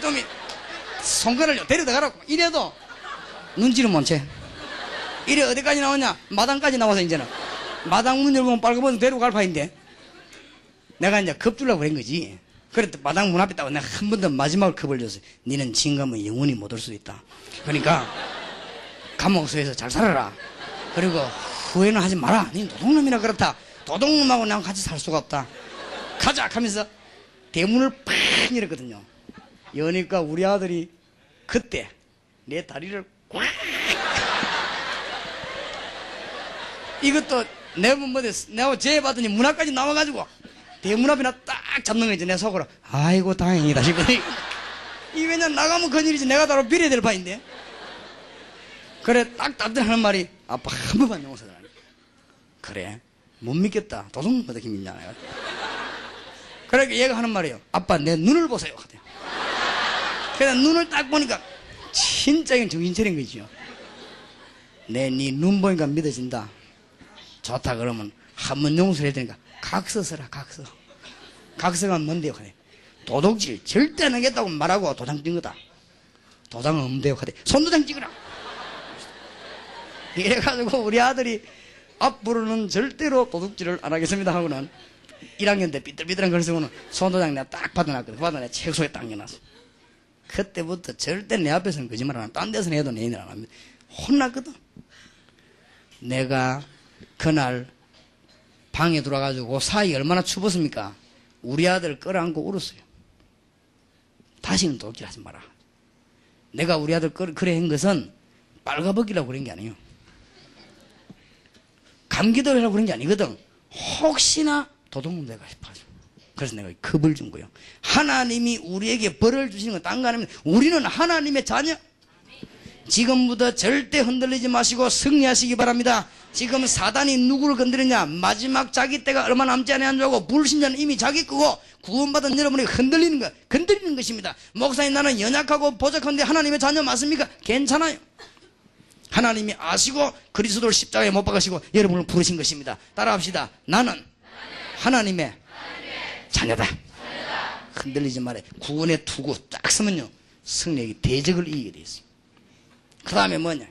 좀 손가락을 데려다 가라고. 이래도 눈치를 못 채. 이래 어디까지 나오냐? 마당까지 나와서 이제는 마당 문 열고 빨가벗고 데리고 갈 파인데, 내가 이제 겁주려고 그런 거지. 그래도 마당 문 앞에 있다고 내가 한 번 더 마지막으로 겁을 줬어. 니는 진감은 영원히 못 올 수 있다. 그러니까 감옥소에서 잘 살아라. 그리고 후회는 하지 마라. 니 도둑놈이라 그렇다. 도둑놈하고 나랑 같이 살 수가 없다. 가자 하면서 대문을 팍 열었거든요. 여니까 우리 아들이 그때 내 다리를 꽉, 이것도 내가 제해받더니 문 앞까지 나와가지고 대문 앞에나 딱 잡는 거지. 내 속으로 아이고 다행이다 싶거든. 이 왜냐 나가면 큰일이지. 내가 따로 빌어야 될 판인데. 그래 딱 답변하는 말이, 아빠 한 번만 용서해라. 그래 못 믿겠다. 도둑보다 힘있냐. 그러니까 얘가 하는 말이에요. 아빠 내 눈을 보세요. 그래서 눈을 딱 보니까 진짜 이건 정신 차린 거지요. 네 눈 보니까 믿어진다. 좋다. 그러면 한 번 용서를 해야 되니까 각서 써라. 각서가 뭔데요? 도둑질 절대 안 하겠다고 말하고 도장 찍은 거다. 도장은 없는데요. 손도장 찍으라. 이래가지고 우리 아들이 앞으로는 절대로 도둑질을 안 하겠습니다 하고는 1학년 때 삐뚤삐뚤한 걸 쓰고는 손도장 내가 딱 받아놨거든. 받아내 책소에 딱 넣어놨어. 그때부터 절대 내 앞에서는 거짓말 안 하고 딴 데서는 해도 내 인을 안 합니다. 혼났거든. 내가 그날 방에 들어와가지고 사이 얼마나 추웠습니까? 우리 아들 끌어안고 울었어요. 다시는 도끼 하지 마라. 내가 우리 아들 그래 한 것은 빨가벗기라고 그런 게 아니에요. 감기도 하라고 그런 게 아니거든. 혹시나 도둑놈될까 싶어서. 그래서 내가 겁을 준 거예요. 하나님이 우리에게 벌을 주시는 건 딴 거 아닙니다. 우리는 하나님의 자녀. 지금부터 절대 흔들리지 마시고 승리하시기 바랍니다. 지금 사단이 누구를 건드리냐? 마지막 자기 때가 얼마 남지 않은 줄 알고 불신자는 이미 자기 거고 구원받은 여러분이 건드리는 것입니다. 목사님, 나는 연약하고 부족한데 하나님의 자녀 맞습니까? 괜찮아요. 하나님이 아시고 그리스도를 십자가에 못 박으시고 여러분을 부르신 것입니다. 따라합시다. 나는 하나님의 자녀다. 흔들리지 말아요. 구원의 투구 딱 쓰면요, 승리에게 대적을 이기게 되어 있어요. 그 다음에 뭐냐?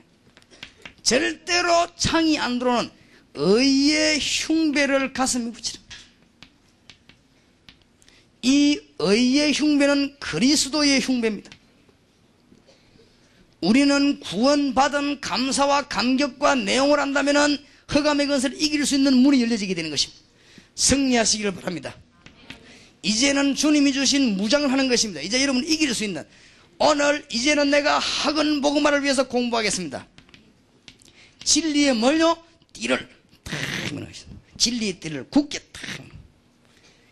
절대로 창이 안 들어오는 의의 흉배를 가슴에 붙이라. 이 의의 흉배는 그리스도의 흉배입니다. 우리는 구원받은 감사와 감격과 내용을 한다면 흑암의 것을 이길 수 있는 문이 열려지게 되는 것입니다. 승리하시기를 바랍니다. 이제는 주님이 주신 무장을 하는 것입니다. 이제 여러분 이길 수 있는, 오늘 이제는 내가 학원 복음화를 위해서 공부하겠습니다. 진리의 뭐요? 띠를 탁 메놓으십니다. 진리의 띠를 굳게 탁.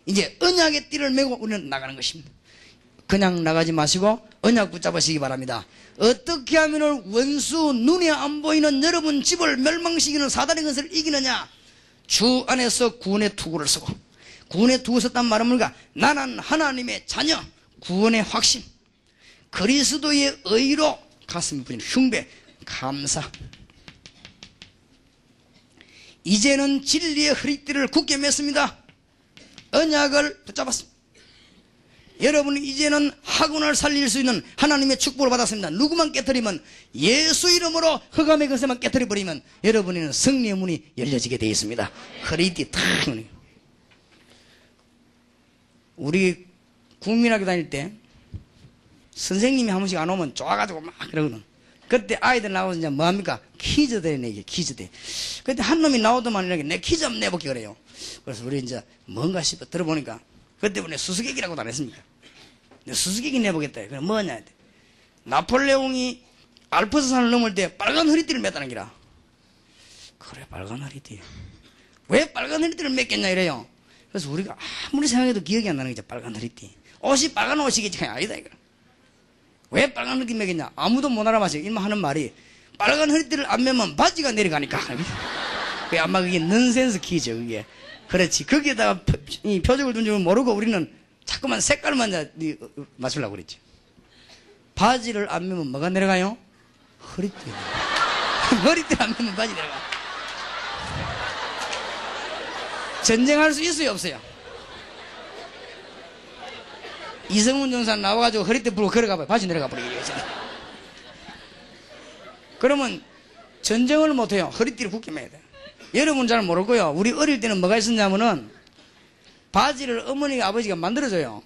이제 언약의 띠를 메고 우리는 나가는 것입니다. 그냥 나가지 마시고 언약 붙잡으시기 바랍니다. 어떻게 하면 원수 눈에 안 보이는 여러분 집을 멸망시키는 사단의 것을 이기느냐? 주 안에서 구원의 투구를 쓰고, 구원의 투구 썼단 말은 뭔가? 나는 하나님의 자녀, 구원의 확신, 그리스도의 의로 가슴에 붙이는 흉배, 감사. 이제는 진리의 허리띠를 굳게 맸습니다. 언약을 붙잡았습니다. 여러분이 이제는 학원을 살릴 수 있는 하나님의 축복을 받았습니다. 누구만 깨뜨리면, 예수 이름으로 흑암의 것에만 깨뜨려버리면 여러분에는 승리의 문이 열려지게 되어 있습니다. 허리띠 탁. 우리 국민학교 다닐 때 선생님이 한 번씩 안 오면 좋아가지고 막 그러거든. 그때 아이들 나와서 이제 뭐합니까? 퀴즈 대회 내기, 퀴즈 대회. 그때 한 놈이 나오더만 이렇게 내 퀴즈 한번 내볼게 그래요. 그래서 우리 이제 뭔가 싶어 들어보니까 그때부터 수수께끼라고도 안 했습니까? 수수께끼 내보겠다. 그래 뭐냐 했대. 나폴레옹이 알프스산을 넘을 때 빨간 허리띠를 맸다는 기라. 그래, 빨간 허리띠. 왜 빨간 허리띠를 맸겠냐 이래요. 그래서 우리가 아무리 생각해도 기억이 안 나는 거죠. 빨간 허리띠. 옷이 빨간 옷이겠지. 아니다 이거. 왜 빨간 허리띠 매겠냐? 아무도 못 알아맞아요. 일만 하는 말이, 빨간 허리띠를 안 매면 바지가 내려가니까. 그게 아마 그게 넌센스 키죠, 그게. 그렇지. 거기에다가 이 표적을 둔 줄 모르고 우리는 자꾸만 색깔만 맞추려고 그랬지. 바지를 안 매면 뭐가 내려가요? 허리띠. 허리띠를 안 매면 바지 내려가. 전쟁할 수 있어요, 없어요? 이성훈 전사 나와가지고 허리띠 불고 걸어가봐요. 바지 내려가 버리겠죠. 그러면 전쟁을 못해요. 허리띠를 굳게 매야 돼요. 여러분 잘 모르고요. 우리 어릴 때는 뭐가 있었냐면은 바지를 어머니가 아버지가 만들어줘요.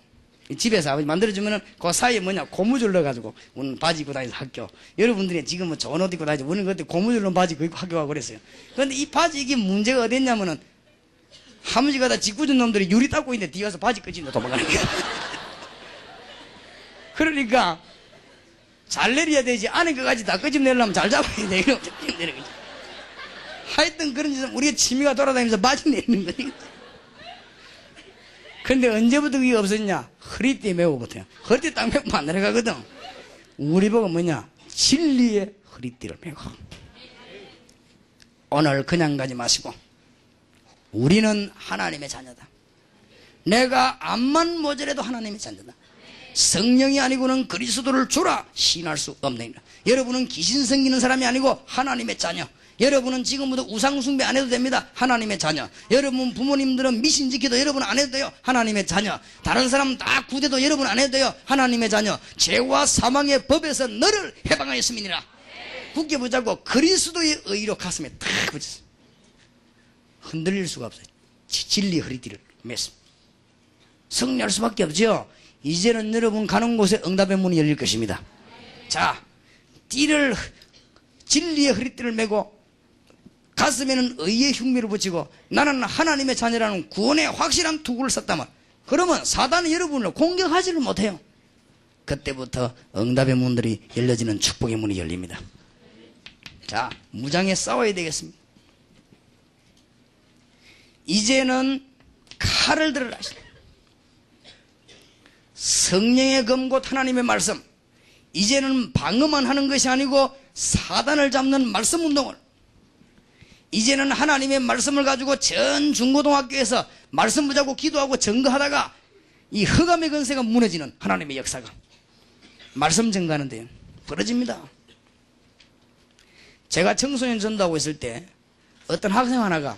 집에서 아버지 만들어주면은 그 사이에 뭐냐, 고무줄 넣어가지고 우리는 바지 입고 다니서 학교. 여러분들이 지금 뭐 좋은 옷 입고 다니죠. 우리는 그때 고무줄 넣은 바지 입고 학교 가고 그랬어요. 그런데 이 바지 이게 문제가 어디 있냐면은 하무지 가다 짓궂은 놈들이 유리 닦고 있는데 뒤에 와서 바지 끄집어 도망가는 거야. 그러니까 잘 내려야 되지. 안에 그까지 다 끄집내려면 잘 잡아야 돼. 이러면 내는 거지. 하여튼 그런 짓은 우리가 취미가 돌아다니면서 바지 내는 거지. 근데 언제부터 그게 없었냐? 허리띠에 매고 못해요. 허리띠 딱 매고 안 내려가거든. 우리 보고 뭐냐? 진리의 허리띠를 매고. 오늘 그냥 가지 마시고, 우리는 하나님의 자녀다. 내가 암만 모자라도 하나님의 자녀다. 성령이 아니고는 그리스도를 주라 시인할 수 없느니라. 여러분은 귀신 섬기는 사람이 아니고 하나님의 자녀. 여러분은 지금부터 우상 숭배 안 해도 됩니다. 하나님의 자녀. 여러분 부모님들은 미신 지켜도 여러분 안 해도 돼요. 하나님의 자녀. 다른 사람 다 구대도 여러분 안 해도 돼요. 하나님의 자녀. 죄와 사망의 법에서 너를 해방하였음이니라. 굳게 붙잡고 그리스도의 의로 가슴에 탁 붙였어요. 흔들릴 수가 없어요. 진리 허리띠를 맸습니다. 승리할 수밖에 없죠. 이제는 여러분 가는 곳에 응답의 문이 열릴 것입니다. 자, 진리의 허리띠를 메고 가슴에는 의의 흉미를 붙이고 나는 하나님의 자녀라는 구원의 확실한 투구를 썼다면, 그러면 사단이 여러분을 공격하지를 못해요. 그때부터 응답의 문들이 열려지는 축복의 문이 열립니다. 자, 무장에 싸워야 되겠습니다. 이제는 칼을 들으라. 성령의 검곧 하나님의 말씀. 이제는 방어만 하는 것이 아니고 사단을 잡는 말씀 운동을, 이제는 하나님의 말씀을 가지고 전 중고등학교에서 말씀 붙잡고 기도하고 증거하다가 이 흑암의 권세가 무너지는 하나님의 역사가 말씀 증거하는데 벌어집니다. 제가 청소년 전도하고 있을 때 어떤 학생 하나가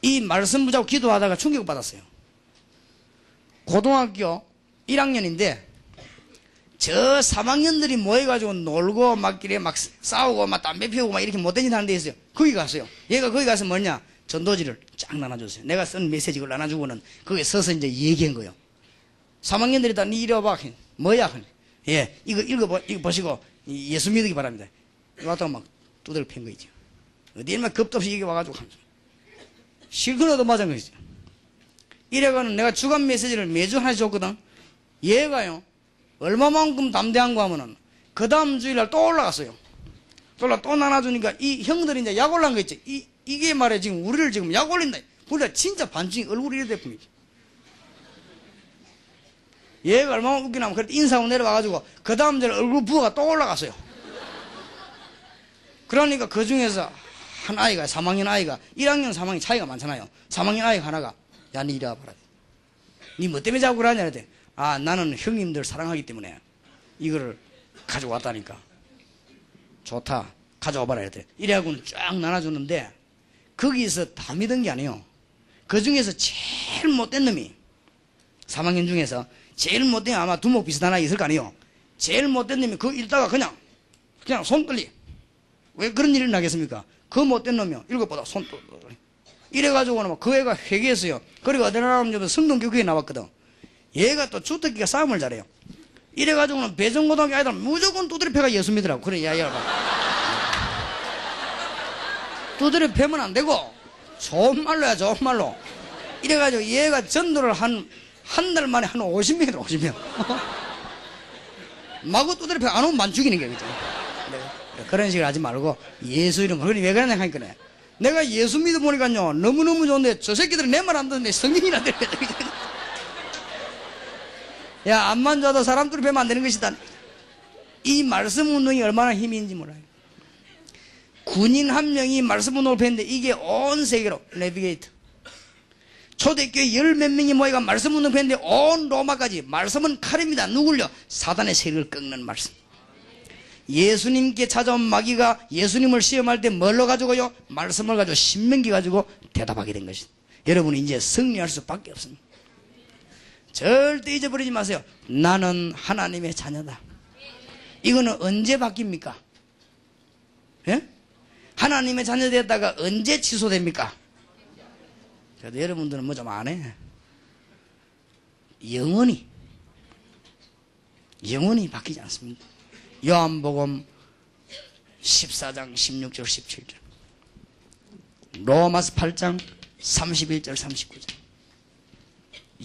이 말씀 붙잡고 기도하다가 충격을 받았어요. 고등학교 1학년인데 저 3학년들이 모여가지고 놀고 막 길에 막 싸우고 막 담배 피우고 막 이렇게 못된 짓 하는 데 있어요. 거기 갔어요. 얘가 거기 가서 뭐냐, 전도지를 쫙 나눠줬어요. 내가 쓴 메시지 그걸 나눠주고는 거기에 서서 이제 얘기한 거예요. 3학년들이 다 니 이리 와봐. 뭐야? 예, 이거 읽어보, 이거 보시고 예수 믿기 바랍니다. 왔다가 막 두드려 팬 거이죠. 어디에만 겁도 없이 이게 와가지고 실컷 얻어맞은 거이죠. 이래가는 내가 주간 메시지를 매주 하나씩 줬거든. 얘가요, 얼마만큼 담대한 거 하면은 그 다음 주일날 또 올라갔어요. 또 나눠주니까 이 형들이 이제 약 올라간 거 있지. 이게 말해 지금 우리를 지금 약 올린다. 우리가 진짜 반중이 얼굴이 이래 됐습니다. 얘가 얼마나 웃기냐면 그래도 인사하고 내려와가지고 그 다음 주일 얼굴 부어가 또 올라갔어요. 그러니까 그 중에서 한 아이가, 3학년 아이가, 1학년 3학년 차이가 많잖아요. 3학년 아이가 하나가, 야, 니 이리 와봐라. 니 뭐 때문에 자꾸 그러냐? 그랬더니, 아, 나는 형님들 사랑하기 때문에 이거를 가지고 왔다니까. 좋다, 가져와봐라. 이랬더니 이래하고는 쫙 나눠주는데 거기서 다 믿은 게 아니에요. 그 중에서 제일 못된 놈이, 3학년 중에서 제일 못된, 아마 두목 비슷한 아이 있을 거 아니에요. 제일 못된 놈이 그거 읽다가 그냥 손떨리. 왜 그런 일이 나겠습니까? 그 못된 놈이요, 읽어보다 손떨리. 이래가지고는 그 애가 회개했어요. 그리고 어디 나가면 성동교육에 나왔거든. 얘가 또 주특기가 싸움을 잘해요. 이래가지고는 배정고등학교 아이들 무조건 두드려 패가 예수 믿으라고. 그래, 야, 두드려 패면 안 되고, 좋은 말로야, 좋은 말로. 이래가지고 얘가 전도를 한 달 만에 한 50명이다, 50명. 마구 두드려 패 안 오면 만 죽이는 게, 그죠? 그런 식으로 하지 말고, 예수 이름, 그러니 왜 그러냐 하니까, 내가 예수 믿어보니까요, 너무너무 좋은데, 저 새끼들은 내 말 안 듣는데 성경이나 들어야 돼. 야, 암만 줘도 사람들이 뵈면 안 되는 것이다. 이 말씀 운동이 얼마나 힘이 있는지 몰라요. 군인 한 명이 말씀 운동을 뵀는데 이게 온 세계로 내비게이터. 초대교회 10몇 명이 모여가 말씀 운동 뵀는데 온 로마까지 말씀은 칼입니다. 누굴요? 사단의 세력을 꺾는 말씀. 예수님께 찾아온 마귀가 예수님을 시험할 때 뭘로 가지고요? 말씀을 가지고 신명기 가지고 대답하게 된 것이다. 여러분이 이제 승리할 수밖에 없습니다. 절대 잊어버리지 마세요. 나는 하나님의 자녀다. 이거는 언제 바뀝니까? 예? 하나님의 자녀 됐다가 언제 취소됩니까? 그래도 여러분들은 뭐 좀 안 해. 영원히 바뀌지 않습니다. 요한복음 14장 16절 17절, 로마서 8장 31절 39절,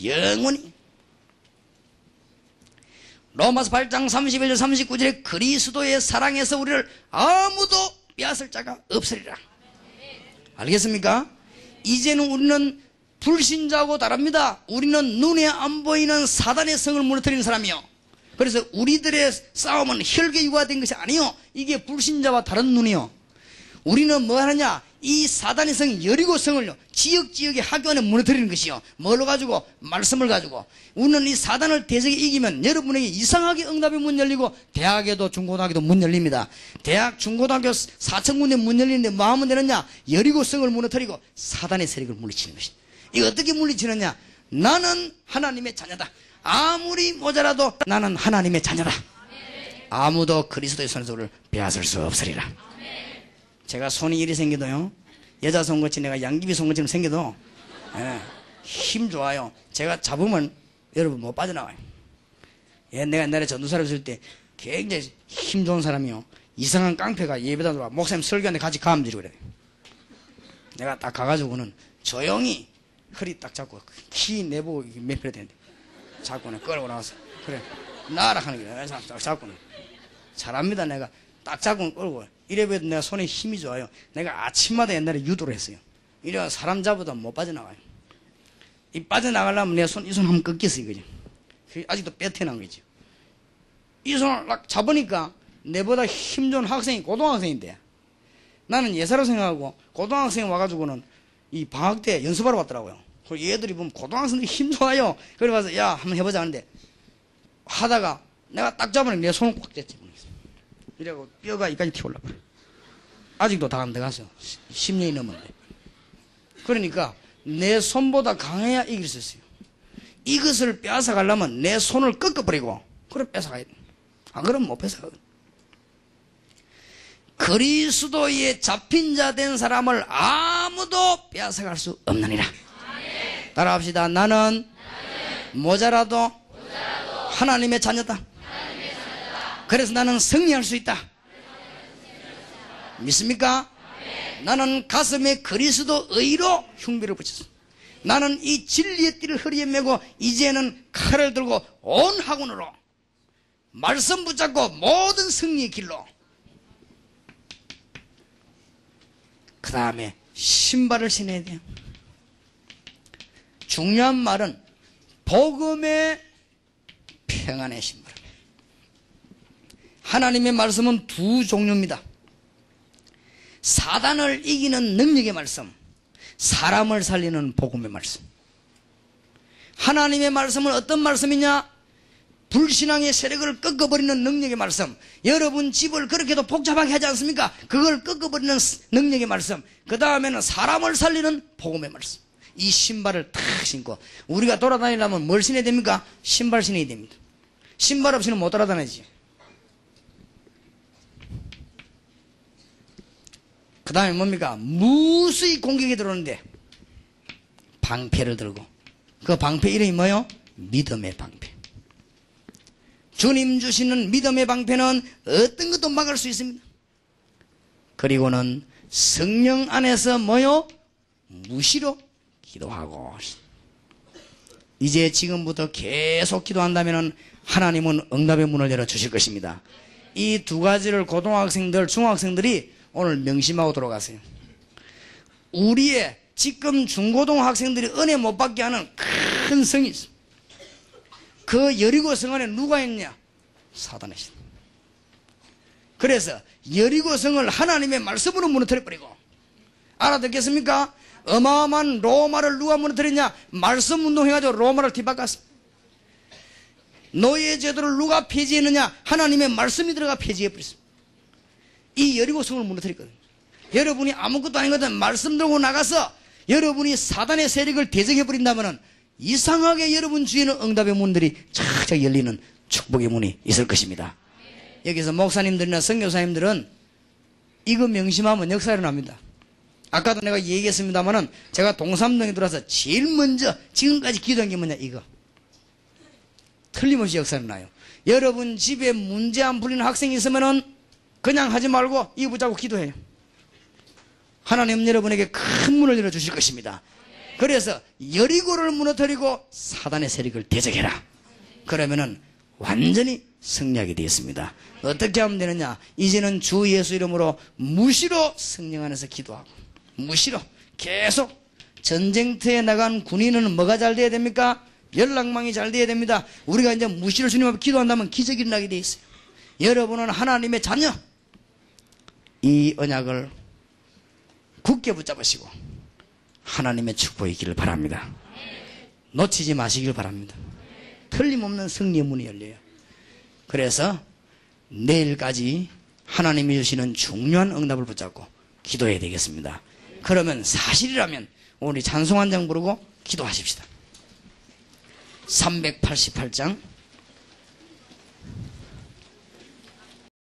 영원히. 로마서 8장 31절 39절에 그리스도의 사랑에서 우리를 아무도 빼앗을 자가 없으리라. 알겠습니까? 이제는 우리는 불신자하고 다릅니다. 우리는 눈에 안 보이는 사단의 성을 무너뜨리는 사람이요. 그래서 우리들의 싸움은 혈계 유화된 것이 아니요, 이게 불신자와 다른 눈이요. 우리는 뭐 하느냐, 이 사단의 성 여리고 성을요, 지역의 학교 안에 무너뜨리는 것이요. 뭘로 가지고? 말씀을 가지고. 우리는 이 사단을 대적에 이기면 여러분에게 이상하게 응답의 문 열리고, 대학에도 중고등학교도 문 열립니다. 대학 중고등학교 4,000군데 문 열리는데 뭐 하면 되느냐? 여리고 성을 무너뜨리고 사단의 세력을 물리치는 것이다. 이거 어떻게 물리치느냐? 나는 하나님의 자녀다. 아무리 모자라도 나는 하나님의 자녀다. 아무도 그리스도의 손에서 우리를 빼앗을 수 없으리라. 제가 손이 이리 생겨도요, 여자 손같이 내가 양귀비 손같이 생겨도, 예, 힘 좋아요. 제가 잡으면 여러분 못 빠져나와요. 내가 옛날에 전도사를 쓸 때 굉장히 힘 좋은 사람이요. 이상한 깡패가 예배당 들어와 목사님 설교하는데 같이 가음지르고 그래. 내가 딱 가가지고는 조용히 허리 딱 잡고 키 내보고 몇 프로 되는데 잡고는 끌고 나와서 그래 나라 하는 게 딱 잡고는 잘합니다. 내가 딱 잡고 끌고 이래봬도 내가 손에 힘이 좋아요. 내가 아침마다 옛날에 유도를 했어요. 이래 사람 잡아도 못 빠져나가요. 이 빠져나가려면 내 손 이 손 한번 꺾였어 이거지. 아직도 뼈태난 거지. 이 손을 딱 잡으니까 내보다 힘 좋은 학생이 고등학생인데 나는 예사로 생각하고 고등학생 와가지고는 이 방학 때 연습하러 왔더라고요. 그리고 얘들이 보면 고등학생들이 힘 좋아요. 그래 봐서 야 한번 해보자 하는데 하다가 내가 딱 잡으니 내 손을 꽉 댔지. 이래고 뼈가 이까지 튀어올라 그래. 아직도 다 안 들어갔어. 10년이 넘었는데. 그러니까 내 손보다 강해야 이길 수 있어요. 이것을 빼앗아 가려면 내 손을 꺾어버리고 그래 뺏어가야 돼. 안 그러면 못 뺏어가거든. 그리스도에 잡힌 자 된 사람을 아무도 빼앗아갈 수 없느니라. 따라합시다. 나는 모자라도 하나님의 자녀다. 그래서 나는 승리할 수 있다. 믿습니까? 나는 가슴에 그리스도 의로 흉배를 붙였어. 나는 이 진리의 띠를 허리에 메고 이제는 칼을 들고 온 학원으로 말씀 붙잡고 모든 승리의 길로 그 다음에 신발을 신어야 돼요. 중요한 말은 복음의 평안의 신발. 하나님의 말씀은 두 종류입니다. 사단을 이기는 능력의 말씀, 사람을 살리는 복음의 말씀. 하나님의 말씀은 어떤 말씀이냐? 불신앙의 세력을 꺾어버리는 능력의 말씀. 여러분 집을 그렇게도 복잡하게 하지 않습니까? 그걸 꺾어버리는 능력의 말씀. 그 다음에는 사람을 살리는 복음의 말씀. 이 신발을 탁 신고 우리가 돌아다니려면 뭘 신어야 됩니까? 신발 신어야 됩니다. 신발 없이는 못 돌아다니지. 그 다음에 뭡니까? 무수히 공격이 들어오는데 방패를 들고, 그 방패 이름이 뭐요? 믿음의 방패. 주님 주시는 믿음의 방패는 어떤 것도 막을 수 있습니다. 그리고는 성령 안에서 뭐요? 무시로 기도하고. 이제 지금부터 계속 기도한다면 하나님은 응답의 문을 열어주실 것입니다. 이 두 가지를 고등학생들, 중학생들이 오늘 명심하고 들어가세요. 우리의 지금 중고등학생들이 은혜 못 받게 하는 큰 성이 있어. 그 여리고 성 안에 누가 있냐? 사단의 신. 그래서 여리고 성을 하나님의 말씀으로 무너뜨려버리고, 알아듣겠습니까? 어마어마한 로마를 누가 무너뜨렸냐? 말씀 운동해가지고 로마를 뒤바꿨어. 노예 제도를 누가 폐지했느냐? 하나님의 말씀이 들어가 폐지해버렸어. 이 여리고 성을 무너뜨렸거든. 여러분이 아무것도 아니거든 말씀 들고 나가서 여러분이 사단의 세력을 대적해버린다면 이상하게 여러분 주위에는 응답의 문들이 착착 열리는 축복의 문이 있을 것입니다. 여기서 목사님들이나 선교사님들은 이거 명심하면 역사 일어납니다. 아까도 내가 얘기했습니다만은 제가 동삼동에 들어와서 제일 먼저 지금까지 기도한 게 뭐냐? 이거 틀림없이 역사 일어나요. 여러분 집에 문제 안 풀리는 학생이 있으면은 그냥 하지 말고 이거 붙잡고 기도해요. 하나님 여러분에게 큰 문을 열어주실 것입니다. 그래서 여리고를 무너뜨리고 사단의 세력을 대적해라. 그러면은 완전히 승리하게 되었습니다. 어떻게 하면 되느냐? 이제는 주 예수 이름으로 무시로 성령 안에서 기도하고, 무시로 계속 전쟁터에 나간 군인은 뭐가 잘 돼야 됩니까? 연락망이 잘 돼야 됩니다. 우리가 이제 무시로 주님 앞에 기도한다면 기적이 일어나게 돼 있어요. 여러분은 하나님의 자녀, 이 언약을 굳게 붙잡으시고 하나님의 축복이 있기를 바랍니다. 놓치지 마시길 바랍니다. 틀림없는 승리의 문이 열려요. 그래서 내일까지 하나님이 주시는 중요한 응답을 붙잡고 기도해야 되겠습니다. 그러면 사실이라면 우리 찬송 한 장 부르고 기도하십시다. 388장